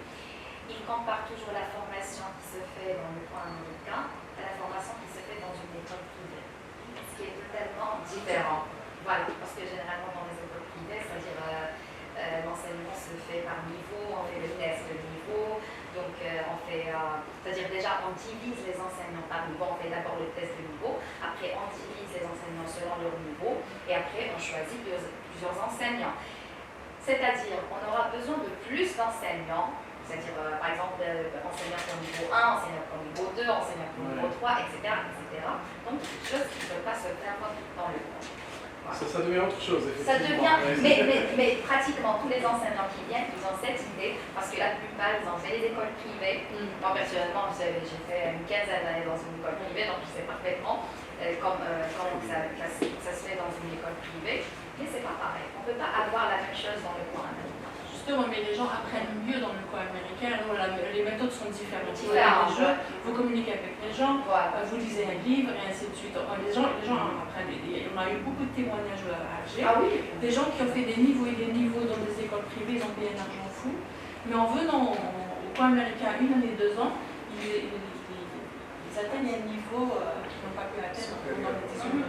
ils comparent toujours la formation qui se fait dans le coin américain à la formation qui se fait dans une école privée. Ce qui est totalement différent. Voilà, parce que généralement dans les écoles privées, c'est-à-dire l'enseignement se fait par niveau, on fait le test de niveau, donc on fait, c'est-à-dire déjà on divise les enseignants par niveau, on fait d'abord le test de niveau, après on divise les enseignants selon leur niveau, et après on choisit plusieurs enseignants. C'est-à-dire on aura besoin de plus d'enseignants, c'est-à-dire par exemple enseignants pour niveau 1, enseignants pour niveau 2, enseignants pour niveau 3, etc. Donc quelque chose qui ne peut pas se faire dans le monde. Voilà. Ça devient autre chose, Ça effectivement. devient, mais pratiquement tous les enseignants qui viennent, ils ont cette idée, parce que la plupart, ils ont fait les écoles privées. Moi, personnellement, j'ai fait une quinzaine d'années dans une école privée, donc je sais parfaitement comment ça se fait dans une école privée, mais c'est pas pareil. On ne peut pas avoir la même chose dans le coin américain. Justement, mais les gens apprennent mieux dans le coin américain, les méthodes sont différentes. Vous communiquez avec les gens, vous lisez un livre et ainsi de suite. Les gens apprennent. On a eu beaucoup de témoignages à Alger. Des gens qui ont fait des niveaux et des niveaux dans des écoles privées, ils ont payé un argent fou. Mais en venant au coin américain 1 année, 2 ans, ils atteignent un niveau qu'ils n'ont pas pu atteindre pendant les études.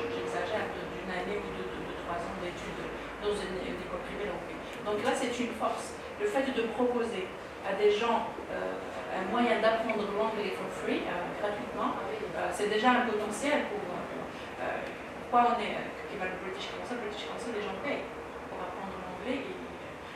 J'exagère, d'une année ou de 3 ans d'études dans une école privée. Donc là, c'est une force. Le fait de proposer à des gens un moyen d'apprendre l'anglais for free, gratuitement, c'est déjà un potentiel pour... pourquoi on est... le British Council, les gens payent pour apprendre l'anglais.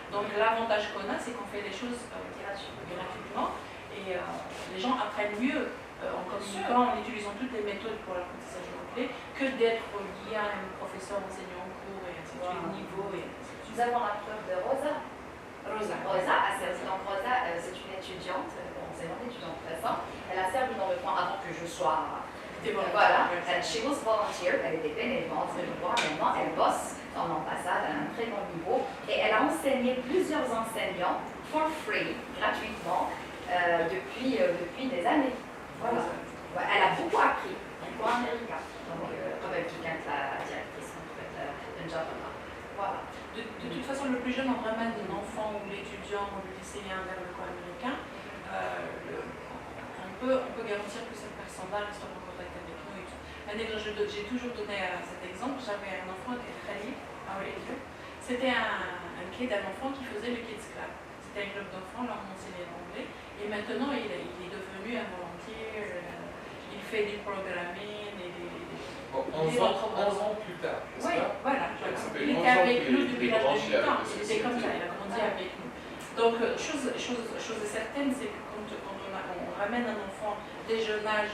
Donc l'avantage qu'on a, c'est qu'on fait les choses gratuitement et les gens apprennent mieux en communiquant, en utilisant toutes les méthodes pour l'apprentissage de l'anglais que d'être lié à un professeur enseignant en cours et ainsi de suite, niveau et ainsi de suite. Nous avons la preuve de Rosa. Donc Rosa, c'est une étudiante, enseignante étudiante de toute façon. Elle a servi dans le coin avant que je sois... Voilà, she was volunteer, elle était bénévole, maintenant elle bosse dans l'ambassade à un très bon niveau et elle a enseigné plusieurs enseignants for free, gratuitement, depuis des années. Voilà. Elle a beaucoup appris du coin américain. Donc, quelqu'un de la directrice de job là. Voilà. De toute façon, le plus jeune, on ramène un enfant ou l'étudiant ou le lycéen vers le coin américain. On peut garantir que cette personne-là restera en contact avec nous. J'ai toujours donné cet exemple. J'avais un enfant qui était Khalid, c'était un kid d'un enfant qui faisait le Kids Club. C'était un club d'enfants, là on enseignait l'anglais. Et maintenant, il est devenu un volontiers. Il fait du programming. On 11 ans plus tard, n'est-ce Oui, pas? voilà. Ça fait Il 11 était ans avec qu'il nous est depuis l'âge de branché 8 ans. avec Il le était comme ça, CCC. il a grandi avec nous. Donc, chose certaine, c'est que quand on ramène un enfant dès jeune âge,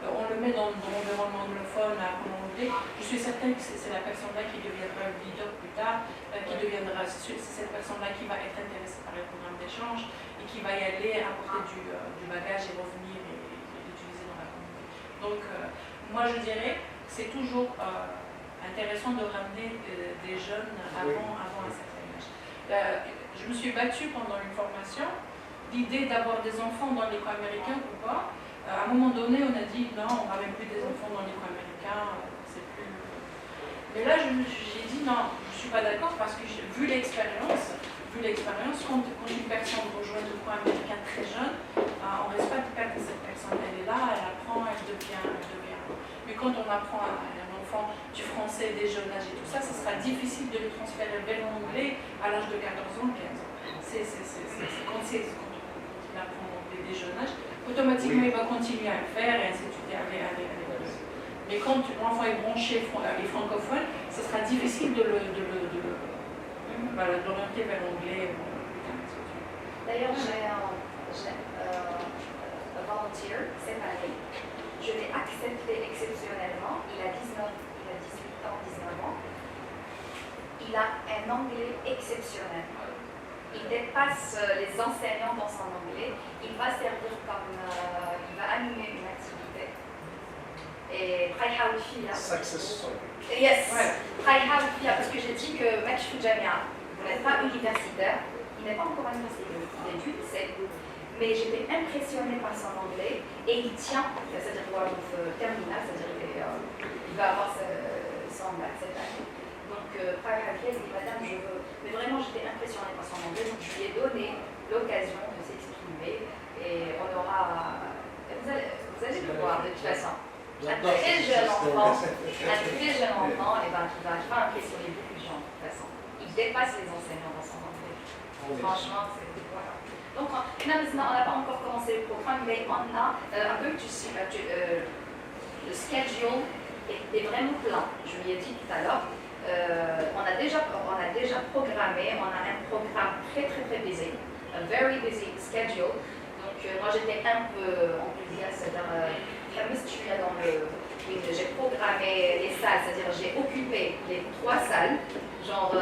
on le met dans l'environnement anglophone, à apprendre l'anglais, je suis certaine que c'est la personne-là qui deviendra le leader plus tard, c'est cette personne-là qui va être intéressée par les programmes d'échange et qui va y aller apporter du bagage et revenir et l'utiliser dans la communauté. Donc, moi je dirais que c'est toujours intéressant de ramener des jeunes avant un certain âge. Je me suis battue pendant une formation, l'idée d'avoir des enfants dans les coins américains ou pas. À un moment donné, on a dit non, on ne ramène plus des enfants dans les coins américains, c'est plus. Mais là, j'ai dit non, je ne suis pas d'accord parce que vu l'expérience, quand une personne rejoint le coin américain très jeune, on ne risque pas de perdre cette personne. Elle est là, elle apprend, elle devient. Mais quand on apprend à un enfant du français dès jeune âge et tout ça, ce sera difficile de le transférer vers l'anglais à l'âge de 14 ans, 15 ans. C'est quand il apprend l'anglais dès jeune âge, automatiquement il va continuer à le faire et ainsi de suite. Mais quand l'enfant est branché et francophone, ce sera difficile de l'orienter vers l'anglais. D'ailleurs, j'ai un volunteer cette année. Je l'ai accepté exceptionnellement. Il a 18 ans, 19 ans. Il a un anglais exceptionnel. Il dépasse les enseignants dans son anglais. Il va servir il va animer une activité. Et حيحاول فيها. Success story. Yes. حيحاول فيها parce que j'ai dit que ماكش في الجامعة. Vous n'êtes pas universitaire. Il n'est pas encore à l'université d'études, mais j'étais impressionnée par son anglais et il tient, c'est-à-dire terminal, c'est-à-dire qu'il va avoir son bac cette année. Donc, par laquelle il dit madame, je veux. Mais vraiment, j'étais impressionnée par son anglais, donc je lui ai donné l'occasion de s'exprimer et on aura. Vous allez le voir de toute façon. Un très jeune enfant, et ben, qui va impressionner beaucoup de gens de toute façon. Il dépasse les enseignants dans son anglais. Franchement, c'est. Voilà. Donc, on n'a pas encore commencé le programme, mais on a un peu le schedule est vraiment plein. Je lui ai dit tout à l'heure. On a déjà programmé, on a un programme très busy, a very busy schedule. Donc moi j'étais un peu enthousiaste, c'est-à-dire j'ai programmé les salles, c'est-à-dire j'ai occupé les 3 salles, genre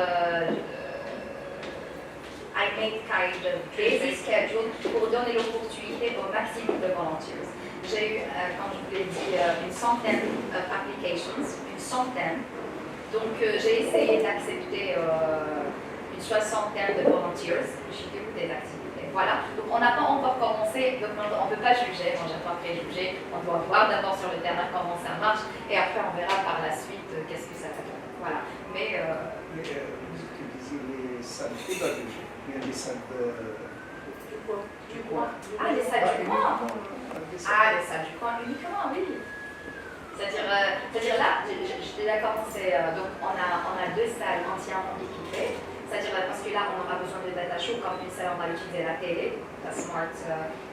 I made kind of busy schedule pour donner l'opportunité au maximum de volunteers. J'ai eu, comme je vous l'ai dit, une centaine d'applications, une centaine. Donc j'ai essayé d'accepter une 60aine de volunteers, j'ai fait des activités. Voilà, donc on n'a pas encore commencé, donc on ne peut pas juger, moi j'aime pas préjuger, on doit voir d'abord sur le terrain comment ça marche et après on verra par la suite qu'est-ce que ça va donner. Voilà, mais... vous utilisez les salles pédagogiques, bien les salles du coin. Ah, les salles du coin. Ah, les salles du coin uniquement, oui. C'est-à-dire là, j'étais d'accord, donc on a 2 salles entièrement équipées, c'est-à-dire parce que là on aura besoin de data show, comme une salle on va utiliser la télé, la Smart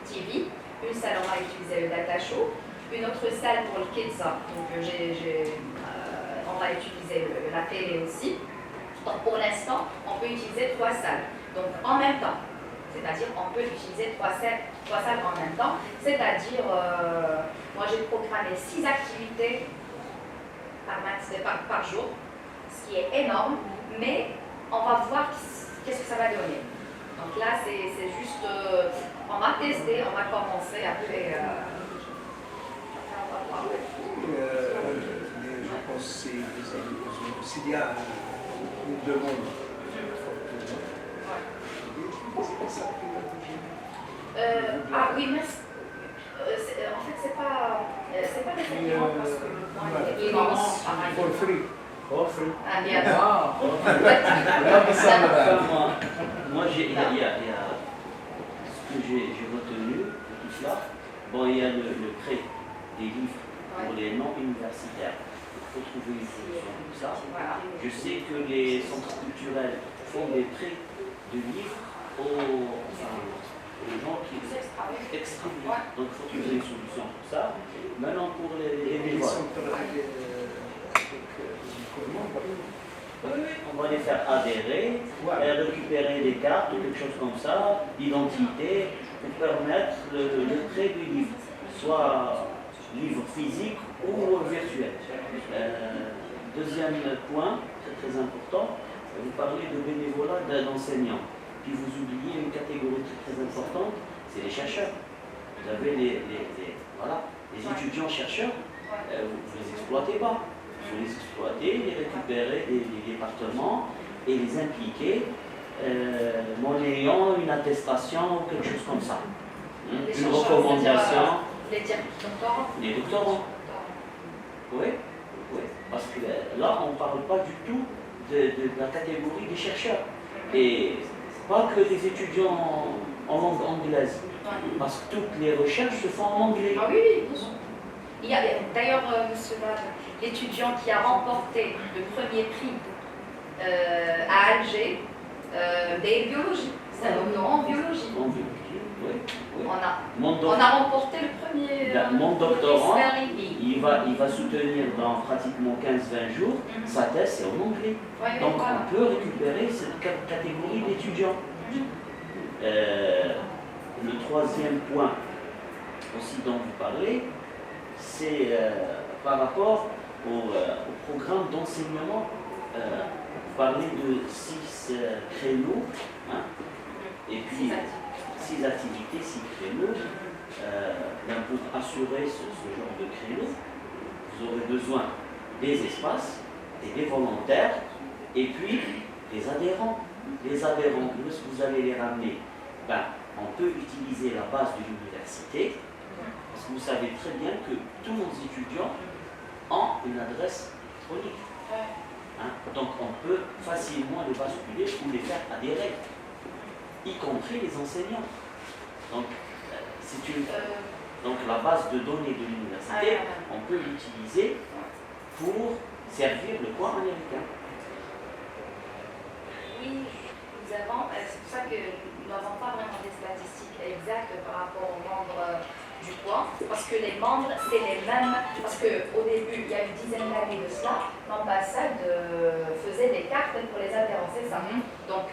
TV, une salle on va utiliser le data show, une autre salle pour le kids, donc on va utiliser la télé aussi. Donc pour l'instant, on peut utiliser 3 salles, donc en même temps. C'est-à-dire qu'on peut utiliser 3 salles en même temps. C'est-à-dire, moi j'ai programmé 6 activités par jour, ce qui est énorme, mais on va voir qu'est-ce que ça va donner. Donc là, c'est juste, on va tester, on va commencer, après on va voir. Mais je pense que c'est s'il y a une demande. Oui, merci. En fait, c'est pas nécessairement parce que le point est immense. For free. Ah, bien. Moi, il y a ce que j'ai retenu de tout cela. Bon, il y a le prêt des livres pour les non-universitaires. Il faut trouver une solution pour ça. Je sais que les centres culturels font des prêts de livres aux gens qui s'expriment. Donc il faut trouver une solution pour ça. Maintenant pour les bénévoles. va les faire adhérer, récupérer des cartes ou quelque chose comme ça, d'identité, pour permettre le trait du livre, soit livre physique ou virtuel. Deuxième point, très important, vous parlez de bénévolat d'enseignants. Puis vous oubliez une catégorie très importante, c'est les chercheurs. Vous avez les étudiants chercheurs, vous ne les exploitez pas. Il faut les exploiter, les récupérer des départements et les impliquer, monnayant une attestation ou quelque chose comme ça. Une recommandation. Les doctorants. Oui, oui. Parce que là, on ne parle pas du tout de la catégorie des chercheurs. Et pas que les étudiants en langue anglaise. Parce que toutes les recherches se font en anglais. Ah oui, il y a d'ailleurs, monsieur l'étudiant qui a remporté le premier prix à Alger des biologies. C'est un doctorant en biologie. En biologie, oui. On a remporté le premier. Mon doctorant, il va soutenir dans pratiquement 15-20 jours sa thèse, c'est en anglais. Ouais, donc voilà. on peut récupérer cette catégorie d'étudiants. Le troisième point aussi dont vous parlez, c'est par rapport au programme d'enseignement. Vous parlez de 6 créneaux, hein, et puis 6 activités, 6 créneaux. Pour assurer ce genre de créneaux, vous aurez besoin des espaces, et des volontaires, et puis des adhérents. Les adhérents, où est-ce que vous allez les ramener? On peut utiliser la base de l'université, parce que vous savez très bien que tous nos étudiants ont une adresse électronique. Hein? Donc on peut facilement les basculer ou les faire adhérer, y compris les enseignants. Donc, donc la base de données de l'université, on peut l'utiliser pour servir le coin américain. Oui, nous avons, c'est pour ça que nous n'avons pas vraiment des statistiques exactes par rapport aux membres du coin, parce que les membres, c'est les mêmes, parce qu'au début, il y a une dizaine d'années de cela, l'ambassade faisait des cartes pour les adhérents, c'est ça. Donc,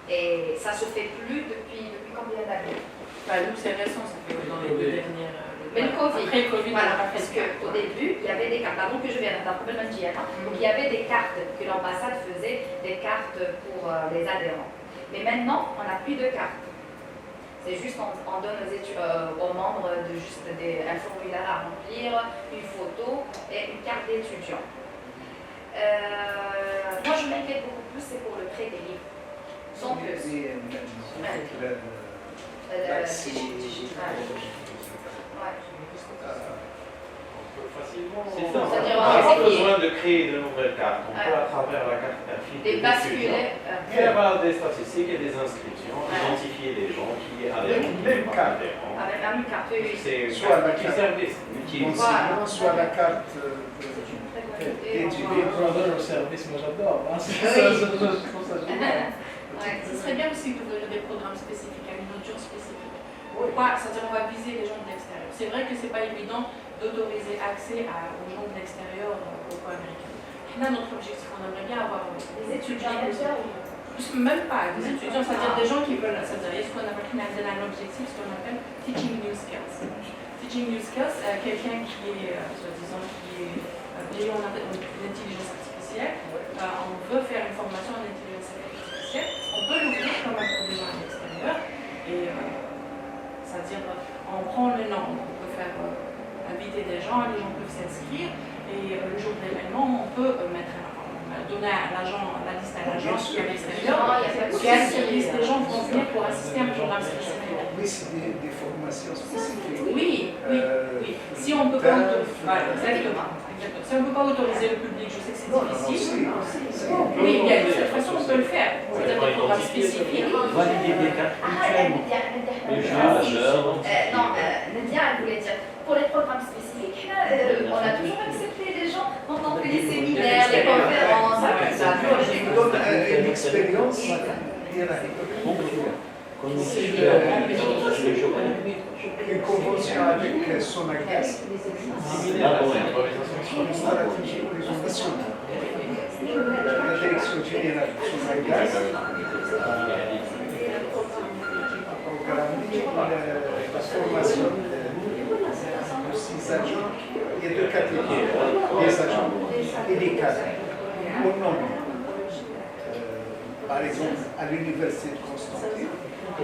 et ça se fait plus depuis combien d'années? Nous, c'est récent, ça fait dans les 2 dernières. Mais le Covid. Après le Covid, voilà, parce qu'au début, il y avait des cartes. Avant que je vienne d'un problème d'hier. Donc, il y avait des cartes que l'ambassade faisait, des cartes pour les adhérents. Mais maintenant, on n'a plus de cartes. C'est juste, on donne aux membres juste un formulaire à remplir, une photo et une carte d'étudiant. Moi, je m'inquiète beaucoup plus, c'est pour le prêt des livres. Sans plus. Digital. Ouais. Facilement. C'est On ça. n'a pas besoin de créer de nouvelles cartes. On peut, à travers la carte graphique, les basculer. faire des statistiques et des inscriptions, identifier les gens qui adhèrent, Même carte. Avec la même carte, oui. C'est soit la carte service. d'enseignant, soit la carte d'étudiant. Brother service, moi j'adore. Hein, je trouve ça génial. Ce serait bien aussi d'ouvrir des programmes spécifiques, à une nourriture spécifique. Pourquoi? C'est-à-dire on va viser les gens de l'extérieur. C'est vrai que ce n'est pas évident d'autoriser accès aux gens de l'extérieur au coin américain. Là, notre objectif, on aimerait bien avoir Les étudiants même pas, des étudiants, c'est-à-dire des gens qui veulent, c'est-à-dire ce qu'on appelle un objectif, ce qu'on appelle teaching new skills. Teaching new skills, quelqu'un qui est, soi-disant, qui est brillant en intelligence artificielle, on veut faire une formation en intelligence artificielle, on peut l'ouvrir comme un pour des gens à l'extérieur, et c'est-à-dire, on prend le nom, on peut faire inviter des gens, les gens peuvent s'inscrire, et le jour de l'événement, on peut donner à l'agent, la liste à l'agent qui est à l'extérieur, qui a un service, les gens vont venir pour assister à un programme spécifique. Oui, c'est des formations spécifiques. Oui. Si on ne peut pas exactement. Si on ne peut pas autoriser le public, je sais que c'est difficile. Oui, bien, de cette façon, on peut le faire. C'est-à-dire des programmes spécifiques. Valider des cartes culturelles. Non, Nadia, elle voulait dire, pour les programmes spécifiques, on a toujours accepté les gens dont on fait les séminaires, les conférences, ça. Je donne une expérience. Une convention avec Sonagaz, stratégie horizon nationale. La direction générale une addiction à gaz programmé la formation de 6 agents et de catégories, des agents et des cadres. Au nom, par exemple, à l'université de Constantine,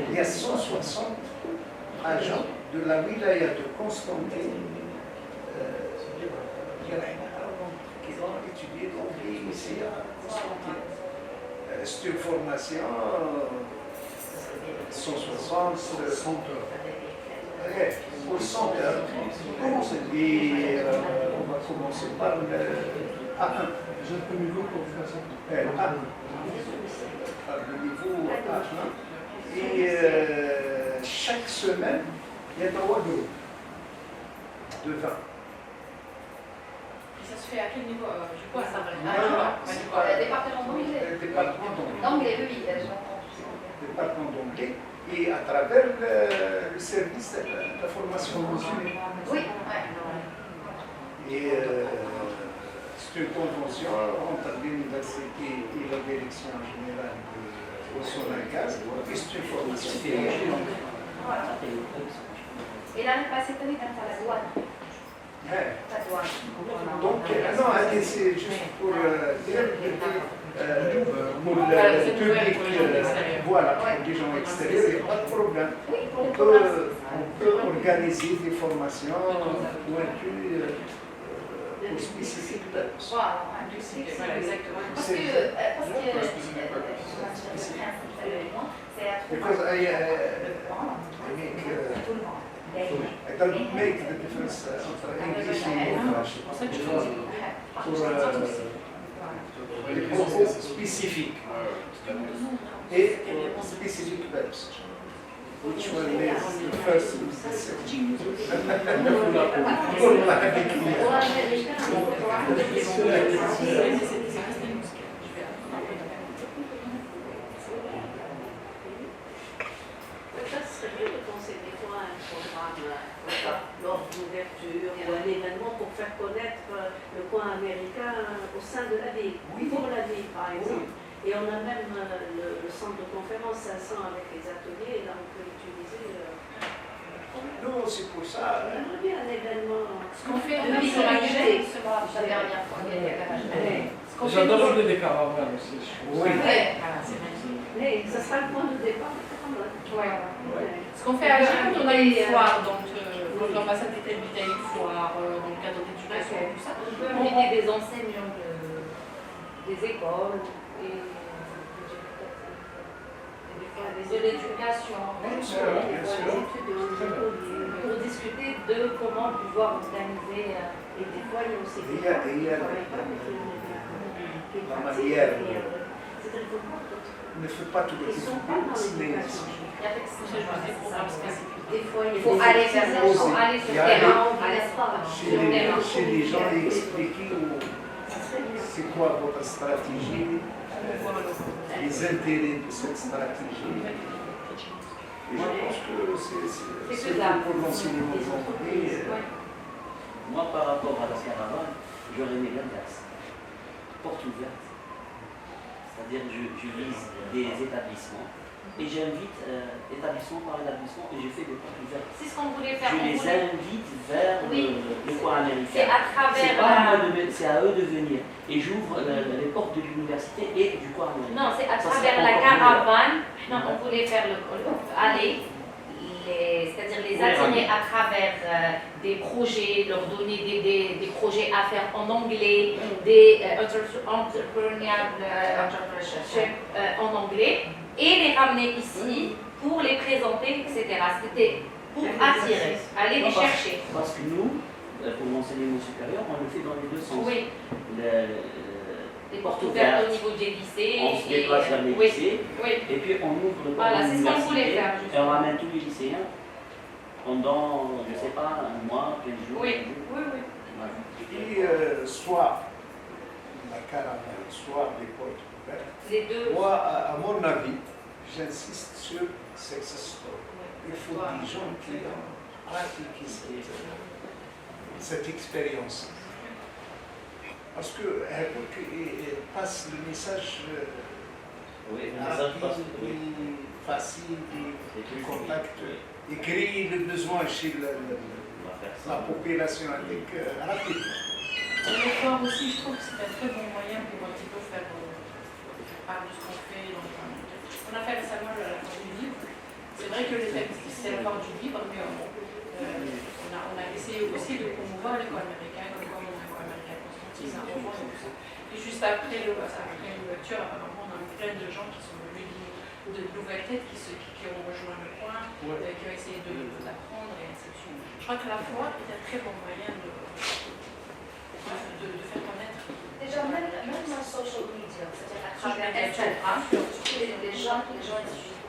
il y a 160 agents de la wilaya de Constantine qui ont étudié l'anglais ici à Constantine. C'est une formation 160, 100 heures. Pour 100 heures, et on va commencer par le A1. J'ai un peu niveau pour faire ça. A1. Par le niveau A1. Et chaque semaine, il y a 3 groupes de 20. Ça se fait à quel niveau? Je crois ça Département d'anglais. Département D'anglais, oui. Département d'anglais. Et à travers le service de la formation continue. Oui, Et c'est une convention entre l'université et la direction générale de Sonagaz. Et c'est une formation qui est Et l'année passée, tu as la douane. La douane. donc, non, c'est juste pour dire pour le public, voilà, pour les gens extérieurs, il n'y a pas de problème. On peut organiser des formations pointues pour spécifiques. Voilà, exactement. Parce que because I don't make the difference entre English et English. Pour les propos spécifiques et specific verbs. Which one is the first and the second? Ça serait bien de penser des fois à un programme comme ça, lors d'ouverture ou un événement pour faire connaître le coin américain au sein de la ville, pour la ville par exemple. Et on a même le centre de conférence 500 avec les ateliers, et là on peut utiliser. Non, c'est pour ça. J'aimerais bien un événement. Ce qu'on fait de en visibilité. la dernière fois. J'adore les caravanes aussi. Oui. Mais ça sera le point de départ. Ce qu'on fait à Agir, quand on a une foire, donc quand l'ambassade était invitée à une foire, dans le cadre d'éducation et tout ça, On peut inviter des enseignants des écoles et de l'éducation pour discuter de comment pouvoir organiser. Et des fois, il y a aussi Il y a la manière. Ne fais pas tout le Ils ne sont pas dans l'éducation. Des fois, Il faut aller vers les gens, aller sur le terrain, Chez les gens, et expliquer c'est quoi votre stratégie, les intérêts de cette stratégie. Et je pense que c'est pour l'enseignement de l'anglais. Moi, par rapport à la caravane, j'aurais aimé l'inverse. Porte ouverte. C'est-à-dire, je vise des établissements et j'invite établissement par établissement et je fais des portes ouvertes. C'est ce qu'on voulait faire. Je les invite vers le coin américain. C'est à travers. C'est à eux de venir. Et j'ouvre les portes de l'université et du coin américain. Non, c'est à travers la caravane. Non, on voulait faire aller. C'est-à-dire les attirer à travers des projets, leur donner des projets à faire en anglais, des entrepreneurial en anglais, et les ramener ici pour les présenter, etc. C'était pour attirer, aller les chercher. Parce que nous, pour l'enseignement supérieur, on le fait dans les deux sens. Oui. Les portes ouvertes au niveau des lycées. On se déplace vers les lycées. Oui. Et puis on ouvre le Voilà, c'est ce qu'on voulait faire. Et on ramène tous les lycéens pendant, je ne sais pas, un mois, 15 jours. Oui, oui, oui. Et soit la caravane, soit les portes ouvertes. Les deux. Moi, à mon avis, j'insiste sur success story. Il faut des gens qui ont pratiqué cette expérience. parce que passe le message Oui, le message passe. Oui. facile, Et du puis, contact, oui. et créer le besoin chez On va faire la ça. population avec rapide. Le soir aussi, je trouve que c'est un très bon moyen pour un petit peu faire part de ce qu'on fait. On a fait récemment la Foire du livre. C'est vrai que c'est la Foire du livre, mais on a essayé aussi de promouvoir l'école américaine, comme l'école américaine Constantine, à Rouen et tout ça. Et juste après l'ouverture, apparemment, on a eu plein de gens qui sont venus de nouvelles têtes qui ont rejoint le coin, qui ont essayé d'apprendre et ainsi de suite. Je crois que la foire est un très bon moyen de faire connaître. Déjà, même en social media, c'est-à-dire à travers Instagram, surtout les gens utilisent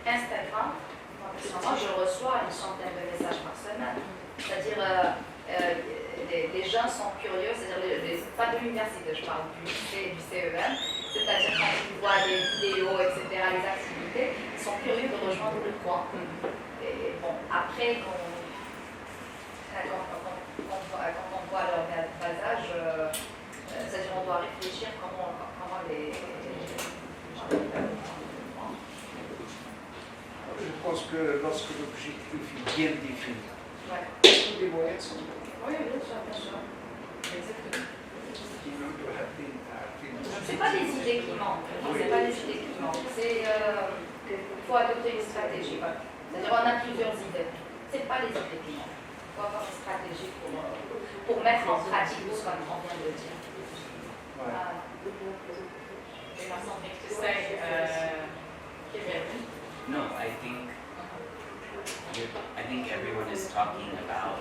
Instagram. Moi, je reçois une centaine de messages par semaine. C'est-à-dire, les gens sont curieux, c'est-à-dire, pas de l'université, je parle du CEM, c'est-à-dire quand ils voient des vidéos, etc., les activités, ils sont curieux de rejoindre le coin. Et bon, après, quand on voit leur bas âge, c'est-à-dire on doit réfléchir comment les Je pense que lorsque l'objectif est bien défini, ouais. tous les moyens sont bons. Oui, bien sûr, bien sûr. Exactement. C'est pas des idées qui manquent, c'est pas des idées qui manquent, c'est qu'il faut adopter une stratégie. C'est-à-dire on a plusieurs idées, c'est pas les idées qui manquent. Il faut avoir une stratégie pour mettre en pratique tout ce qu'on vient de dire. Voilà. There's something to say, No, I think everyone is talking about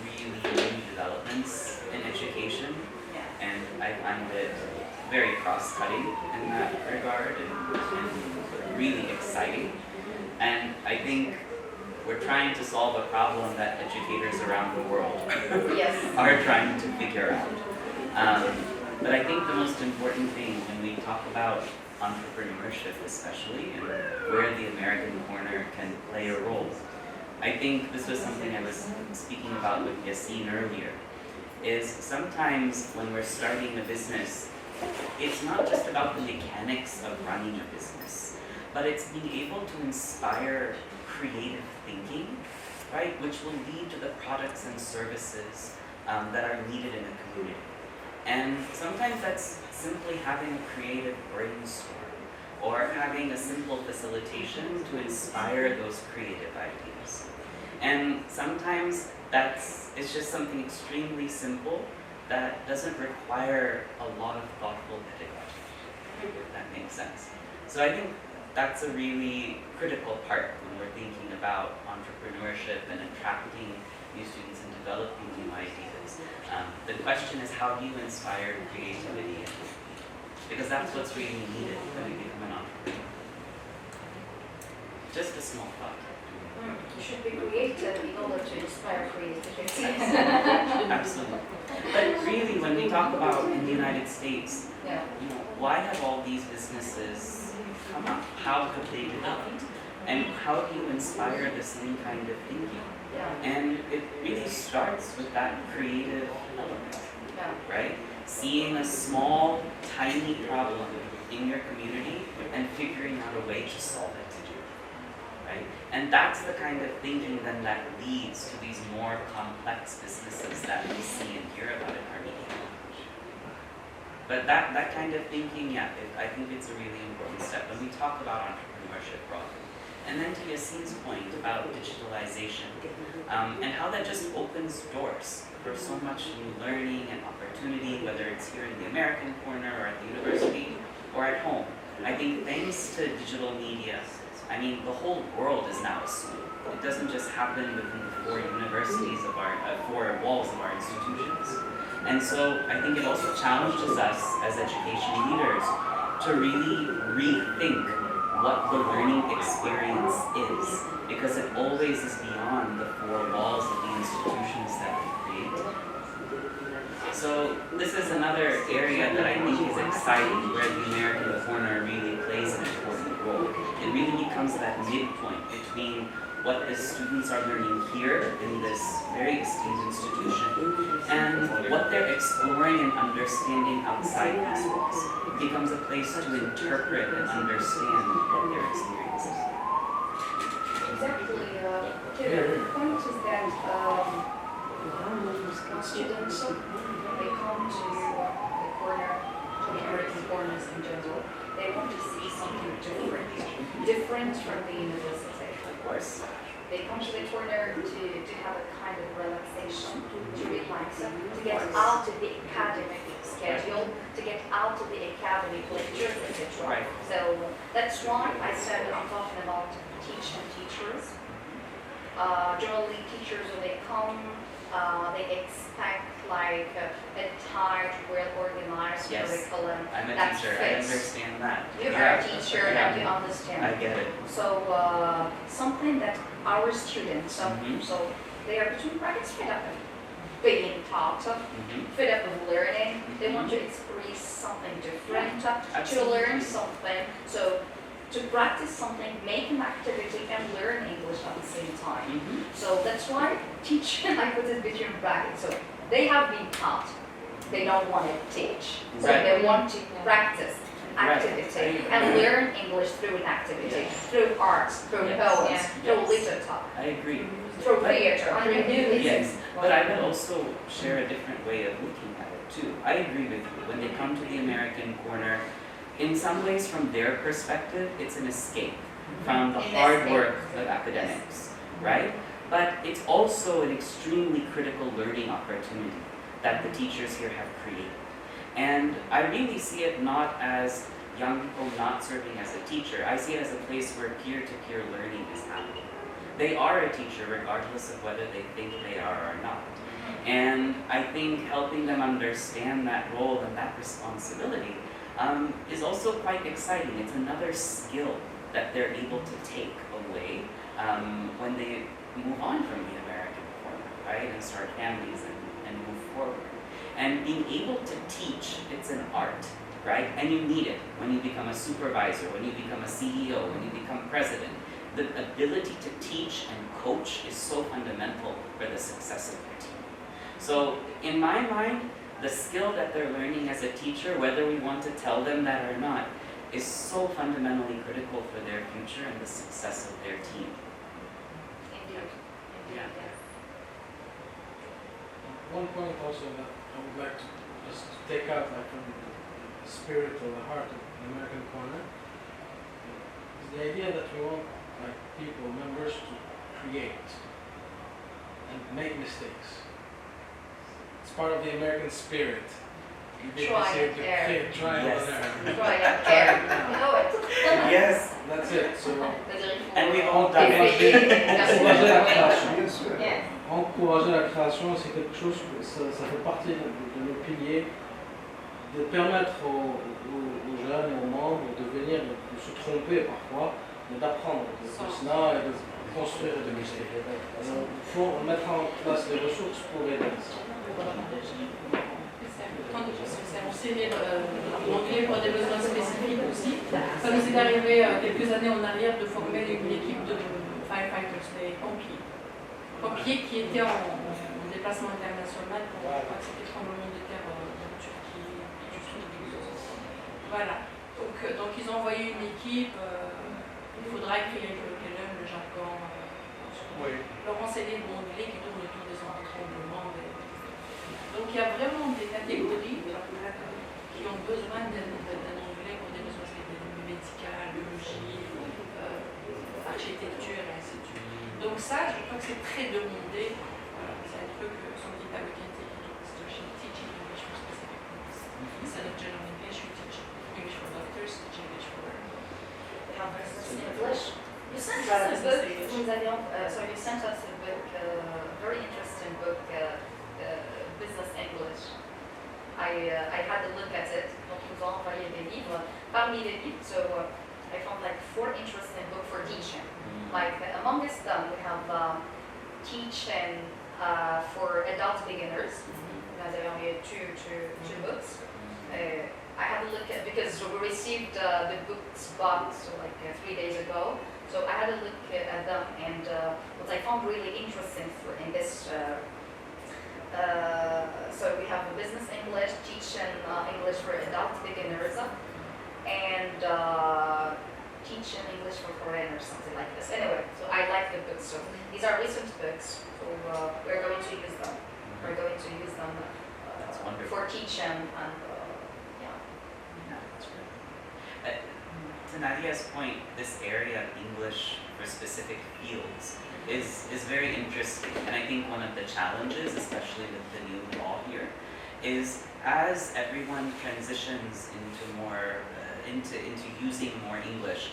really new developments in education, and I find it very cross-cutting in that regard and really exciting. And I think we're trying to solve a problem that educators around the world Yes. are trying to figure out. But I think the most important thing when we talk about entrepreneurship especially, and where the American Corner can play a role, I think this was something I was speaking about with Yassine earlier, is sometimes when we're starting a business, it's not just about the mechanics of running a business, but it's being able to inspire creative thinking, right, which will lead to the products and services that are needed in a community. And sometimes that's simply having a creative brainstorm or having a simple facilitation to inspire those creative ideas. And sometimes it's just something extremely simple that doesn't require a lot of thoughtful pedagogy, if that makes sense. So I think that's a really critical part when we're thinking about entrepreneurship and attracting new students and developing new ideas. The question is, how do you inspire creativity? Because that's what's really needed when you become an entrepreneur. Just a small thought. You should be creative in order to inspire creativity. Absolutely. But really, when we talk about in the United States, Yeah. why have all these businesses come up? How have they developed? And how do you inspire the same kind of thinking? Yeah. And it really starts with that creative element, Yeah. right? Seeing a small, tiny problem in your community and figuring out a way to solve it, right? And that's the kind of thinking then that leads to these more complex businesses that we see and hear about in our media. But that kind of thinking, yeah, I think it's a really important step when we talk about entrepreneurship broadly. And then to Yassine's point about digitalization, and how that just opens doors for so much new learning and opportunity, whether it's here in the American Corner or at the university or at home. I think thanks to digital media, I mean, the whole world is now a school. It doesn't just happen within the four universities of our, four walls of our institutions. And so I think it also challenges us as education leaders to really rethink what the learning experience is, because it always is beyond the four walls of the institutions that we create. So this is another area that I think is exciting, where the American Corner really plays an important role. It really becomes that midpoint between what the students are learning here in this very esteemed institution and what they're exploring and understanding outside these walls. It becomes a place to interpret and understand what they're experiencing. Exactly. The point is that students, when they come to the corner, to the American corners in general, they want to see something different from the university. Of course. They come to the corner to have a kind of relaxation, to relax, to get out of the academic schedule, to get out of the academic lectures, etc. Right. So that's why I said I'm talking about teachers. Generally, teachers, when they come, they expect like a tight, well-organized curriculum. I'm a that teacher, I fits. understand that. You are a teacher and you understand. I get it. So something that our students, Mhm. so they are between brackets fed up of being taught, fed up of learning. They want to express something different, to Absolutely. learn something. So to practice something, make an activity and learn English at the same time. So that's why teaching, I put it between brackets. So they have been taught. They don't want to teach. So Right. they want to practice Right. activity and learn English through an activity, through arts, through Yes. poems, through Yes. literature, I agree. through theater, through music. Yes, but I would also share a different way of looking at it too. I agree with you. When they come to the American Corner, in some ways from their perspective, it's an escape from the An hard escape. work of academics, right? But it's also an extremely critical learning opportunity that the teachers here have created. And I really see it not as young people not serving as a teacher. I see it as a place where peer-to-peer learning is happening. They are a teacher regardless of whether they think they are or not. And I think helping them understand that role and that responsibility is also quite exciting. It's another skill that they're able to take away when they move on from the American Corner, right? And start families and move forward. And being able to teach, it's an art, right? And you need it when you become a supervisor, when you become a CEO, when you become president. The ability to teach and coach is so fundamental for the success of your team. So in my mind, the skill that they're learning as a teacher, whether we want to tell them that or not, is so fundamentally critical for their future and the success of their team. Indeed. Yeah. One point also that I would like to just take out like from the spirit or the heart of the American Corner is the idea that we want like people, members to create and make mistakes. It's part of the American spirit. Try and err. Try Yes. and err. Try and care. You know it. Yes, That's it. So and we've all done it. encourager la création. Bien sûr. Yes. Encourager la création, c'est quelque chose, ça fait partie de nos piliers, de permettre aux jeunes et aux membres de venir, de se tromper parfois, mais d'apprendre de cela et de construire et de miser. Alors, il faut mettre en place les ressources pour aider à ça. On s'est l'anglais pour des besoins spécifiques aussi. Ça nous est arrivé quelques années en arrière de former une équipe de firefighters, des pompiers. Pompiers qui étaient en déplacement international pour accepter le tremblement de terre en Turquie, Voilà. Donc ils ont envoyé une équipe. Il faudra écrire le curriculum, le jargon, leur enseigner le anglais qui tourne autour des tremblements. Donc il y a vraiment des catégories qui ont besoin d'un anglais pour des besoins médicaux, biologie, architecture et ainsi de suite. Donc ça, je crois que c'est très demandé. C'est un truc, son petit tableau teaching English for specific needs. Instead of general English, we teach English for doctors, teach English for English. You sent us a book, so you sent us a book, very interesting book, Business English. I had a look at it. Donc ils nous ont envoyé des livres. Parmi les livres, so I found like 4 interesting books for teaching. Like amongst them, we have teaching for adult beginners. guys have envoyé two books. I had a look at, because we received the books box like 3 days ago, so I had a look at them, and what I found really interesting in this, so we have a business English, teaching English for adult beginners, and teaching English for foreigners, something like this. Anyway, so I like the books. So these are recent books, so we're going to use them. We're going to use them That's wonderful. for teaching and yeah. Yeah, that's great. To Nadia's point, this area of English for specific fields is very interesting, and I think one of the challenges, especially with the new law here, is as everyone transitions into more into using more English,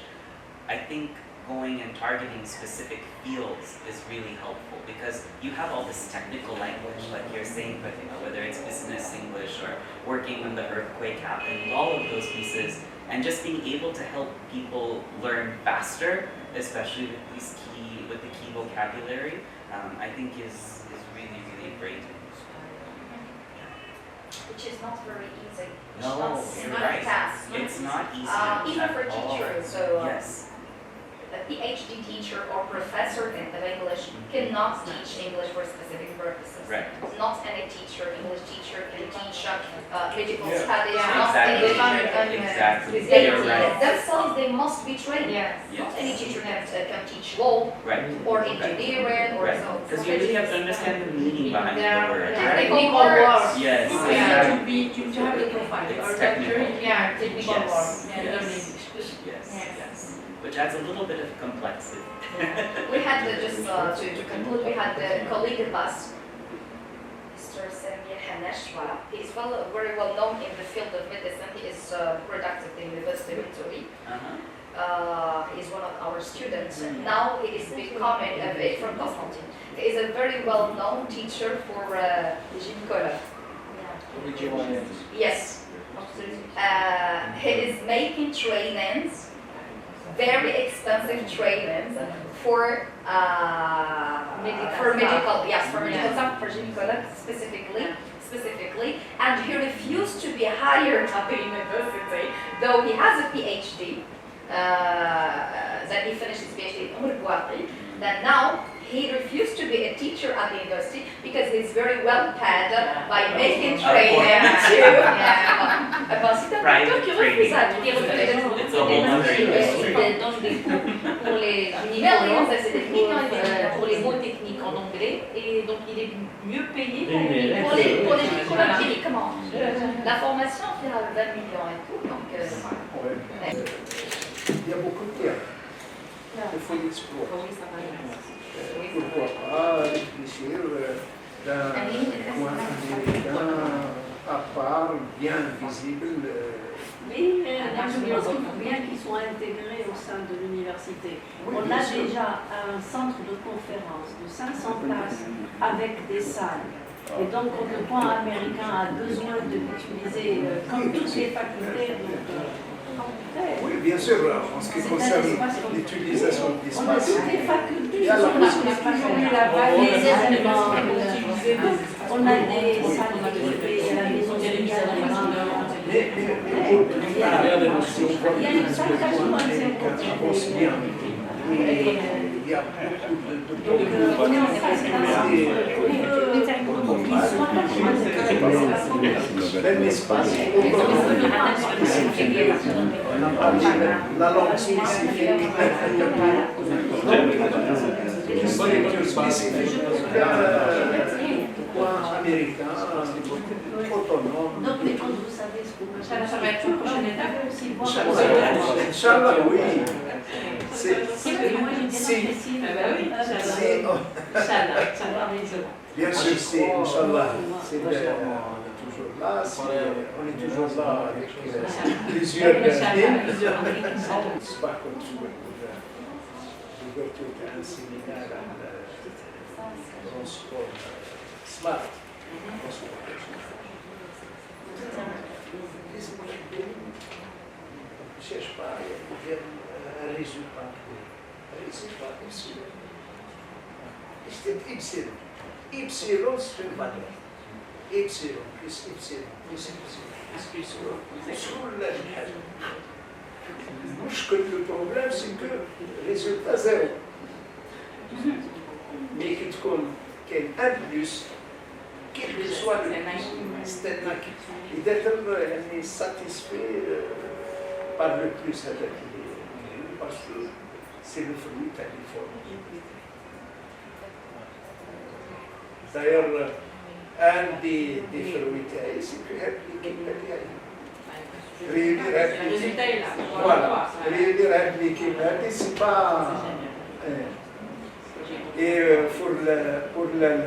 I think going and targeting specific fields is really helpful, because you have all this technical language, like you're saying, but whether it's business English or working when the earthquake happened, all of those pieces, and just being able to help people learn faster, especially with the key vocabulary, I think is really, really great. Which is not very easy. No, It's you're not right. a task. It's not easy Even at for all. teachers, so Yes. a PhD teacher or professor of English cannot teach English for specific purposes. Right. Not any teacher, English teacher can teach medical Yeah. studies, Yeah, not exactly. any teacher Exactly. They You're right. themselves, they must be trained. Yes. Not Yes. any teacher can teach law Right. or engineering or Right. so. Because you really have to understand the meaning behind the word. Technical Right? words. Yes. You Exactly. need to have the profile. It's Or technical. doctor, yeah, technical Yes. words. Yeah, Yes. learn English. Yes. Yes. Yes. Which adds a little bit of complexity. We had just to conclude, we had a colleague of us, Mr. Samir Hanesh. Voilà. He's very well known in the field of medicine. He is productive at the University of Italy. He's one of our students. Now he is becoming from Constantine. He is a very well known teacher for gynecolog. Yes. He is making trainings, very expensive trainings for medical staff, for gynecology specifically, and he refused to be hired at the university, though he has a PhD. That he finished his PhD in Uruguay. Then now he refused to be a teacher at the university because he's very well paid by making training Private training. It's a whole other industry. Pour les gynécologues, ça c'est des techniques pour les mots techniques en anglais, et donc il est mieux payé pour les gynécologues cliniquement. La formation fait à 20 millions et tout, donc Il y a beaucoup de terres. Il faut l'explorer. Pourquoi pas réfléchir d'un coin américain à part, bien visible. Mais je pense qu'il faut bien qu'ils soient intégrés au sein de l'université. Oui, On bien a sûr. déjà un centre de conférence de 500 places avec des salles. Et donc, le point américain a besoin de l'utiliser comme toutes les facultés. Oui, bien sûr, en ce qui concerne l'utilisation de On a l'espace. toutes les facultés. Et alors, On a toujours eu la vague des événements. On a des salles privées, il y a la maison des Mais il y a une salle on se bien. Il y a beaucoup de on est en phase même espace. On a parlé de la langue spécifique. Une lecture spécifique. Point américain, autonome. Donc, mais quand vous savez ce que Ça va être une prochaine étape. aussi voir Inch'Allah, oui. C'est moi j'ai bien apprécié. Oui, c'est- ça va. bien sûr, c'est Inch'Allah. C'est on est toujours là, on est toujours là avec plusieurs c'est pas comme tu veux. L'ouverture d'un séminaire en transport smart. Ne cherche pas un résultat. Un résultat, c'est epsilon. Epsilon, c'est une valeur. إبسيلون بلس إبسيلون بلس إبسيلون بلس إبسيلون وصول للحاجة. المشكل البروبليم سي كو ريزولتا زيرو. مي كي تكون كاين ان بلس كيل سوا ستنا إذا تم يعني ساتيسفي بار لو بلس هذاك باسكو سي لو فروي تاع لي d'ailleurs un des fruits تاعي سي كو هاد الكلمه ديالي réunir هاد Le résultat est là. voilà réunir هاد الكلمه هادي سي با et pour le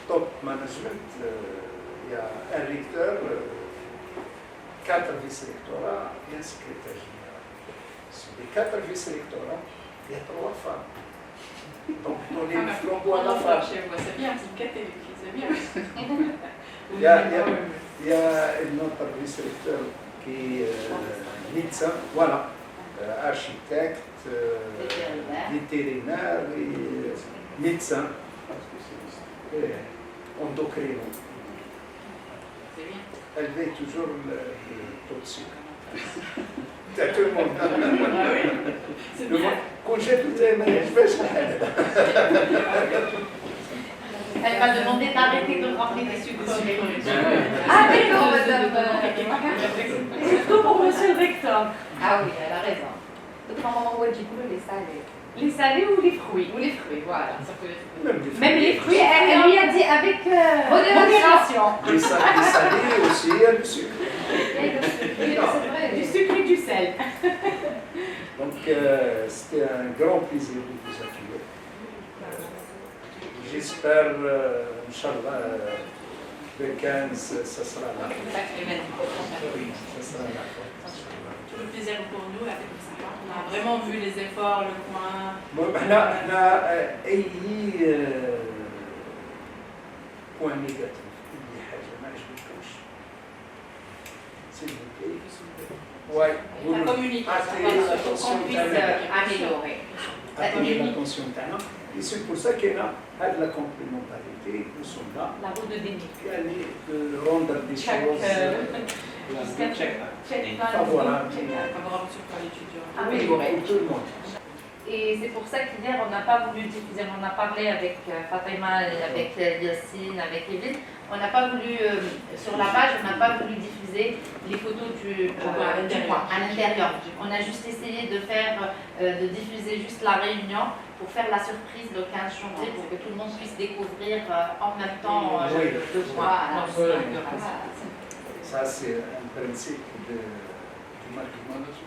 top management il y a un recteur 4 vice-rectorats et un secrétaire général. Sur les 4 vice-rectorats, il y a 3 femmes. Donc, on est le flambeau à la femme. C'est bien, c'est une catégorie, c'est bien. Il y a une autre vice-recteur qui est médecin, voilà, architecte, vétérinaire et médecin, et endocrino. C'est bien. Elle veut toujours le taux de sucre. C'est tout le monde. Ah oui, c'est bien. Quand j'ai tout aimé, je vais Elle m'a demandé d'arrêter de remplir des sucres. Ah, d'accord, madame. Surtout pour monsieur le recteur. Ah oui, elle a raison. Donc, maman, on dit les salés. Les salés ou les fruits? Ou les fruits, voilà. Même les fruits, elle lui a dit avec modération. Les salés aussi, il y a le sucre. C'est vrai. Du sucre et du sel. Donc, c'était un grand plaisir de vous accueillir. J'espère, Inch'Allah, le 15, ça sera là. Oui, ça sera là. Tout le plaisir pour nous, avec le sympa. On a vraiment vu les efforts, le coin. Bon, on a أي point négatif. أي حاجة ما عجبتكمش. S'il vous plaît. Ouais. La communication, Attirez Pour qu'on puisse améliorer. Attirez l'attention تاعنا. Et c'est pour ça qu'il y a la complémentarité. Nous sommes là. La route de déni. Aller de rendre des choses favorables. Favorable sur l'étudiant. Améliorer. Pour tout le monde. Et c'est pour ça qu'hier, on n'a pas voulu diffuser, on a parlé avec Fatima, avec Yacine, avec Evelyne, on n'a pas voulu, sur la page, on n'a pas voulu diffuser les photos du coin à l'intérieur. On a juste essayé de faire, de diffuser juste la réunion pour faire la surprise le 15 janvier, pour que tout le monde puisse découvrir en même temps le coin. Ça, c'est un principe du marketing.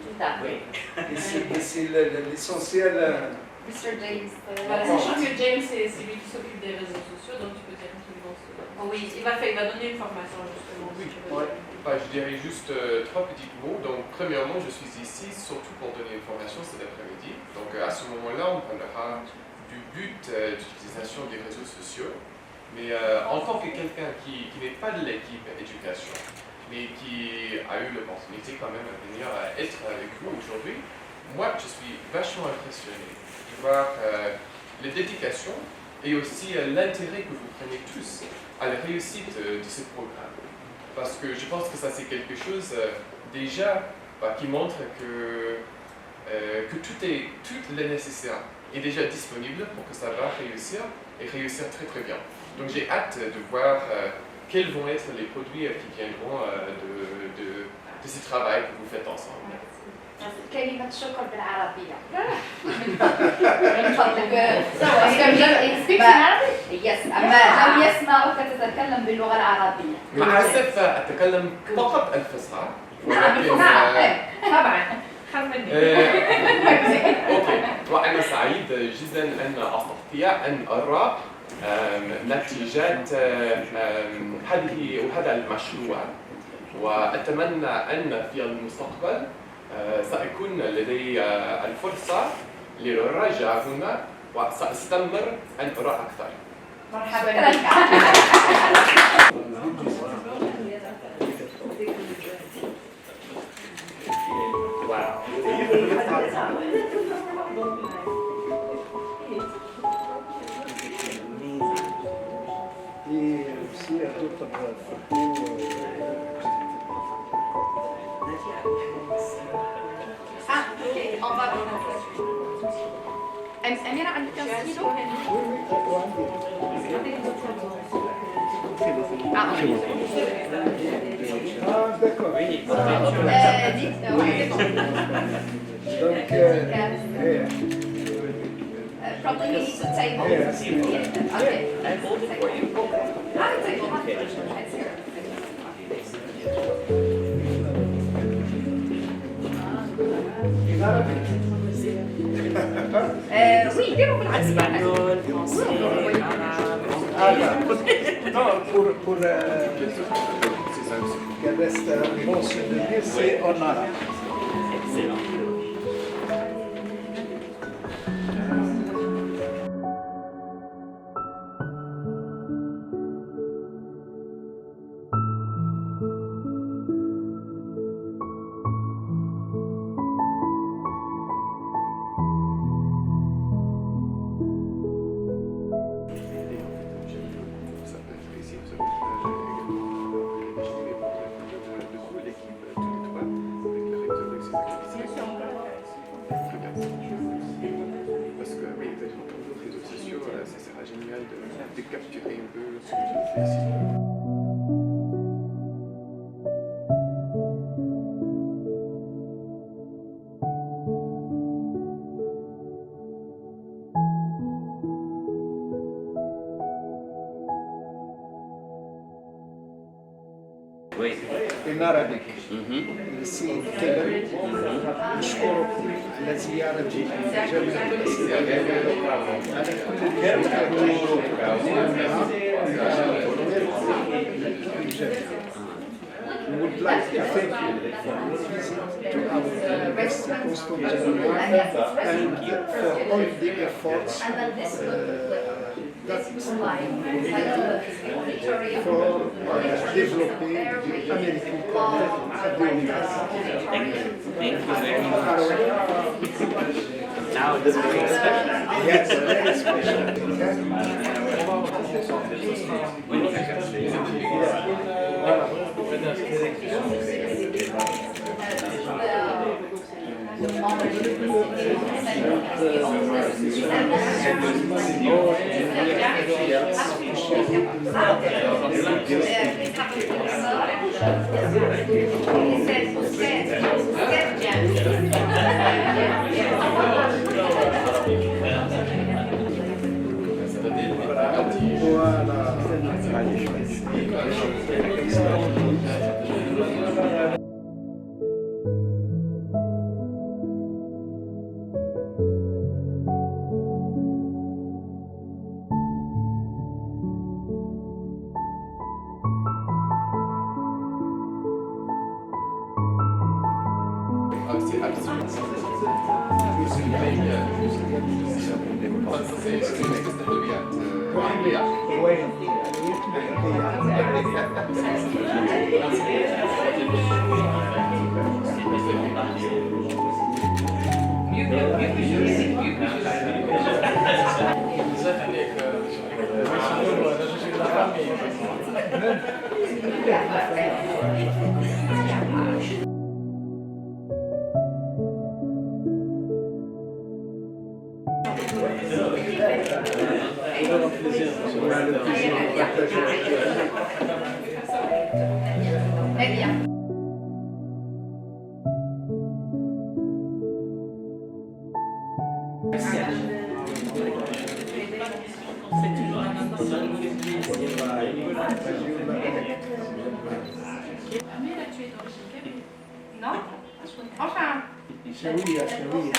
Tout à fait. Et c'est l'essentiel. Mr. James. Voilà, sachant que James, c'est lui qui s'occupe des réseaux sociaux, donc tu peux dire qu'il va Oui, il va donner une formation justement. Oui. Je dirais juste 3 petits mots. Donc, premièrement, je suis ici surtout pour donner une formation cet après-midi. Donc, à ce moment-là, on parlera du but d'utilisation des réseaux sociaux. Mais en tant que quelqu'un qui n'est pas de l'équipe éducation, mais qui a eu l'opportunité quand même de venir être avec vous aujourd'hui, moi, je suis vachement impressionné de voir les dédications et aussi l'intérêt que vous prenez tous à la réussite de ce programme. Parce que je pense que ça, c'est quelque chose déjà qui montre que tout le nécessaire est déjà disponible pour que ça va réussir et réussir très très bien. Donc j'ai hâte de voir quels vont être les produits qui viendront de ce travail que vous faites ensemble. كلمة شكر بالعربية. Yes, أما لو يسمع تتكلم باللغة العربية. مع الأسف أتكلم فقط الفصحى. طبعا. أوكي، وأنا سعيد جدا أن أستطيع أن أرى نتيجات هذا المشروع، وأتمنى أن في المستقبل سأكون لدي الفرصة للرجعة هنا وسأستمر أن أرى أكثر. مرحبا بك. أميرة عندك un stylo Ah, d'accord. dites, ouais. Donc, Probably you need to table. Yes. Okay. I hold it for you. Ah, table. in Arabic. Oui, ديروا بالعكس. Espagnol, français, arabe. Non, pour qu'elle reste bon sur le dire, c'est en arabe. Excellent. Parce que oui, exactement comme d'autres réseaux sociaux, ça sera génial de capturer un peu ce que tu fais ici. Oui. In Arabic. Mhm. ici نتكلم نشكركم على زيارة جميلة على كل We would like to thank you for your visit to our university, Boston Jamia, and for all the efforts that for developing the American content at the university. Thank you. Thank you very much. Now it's very special. Yes, very special. C'est absolument. Très bien. Non? Enfin. شوية Oui,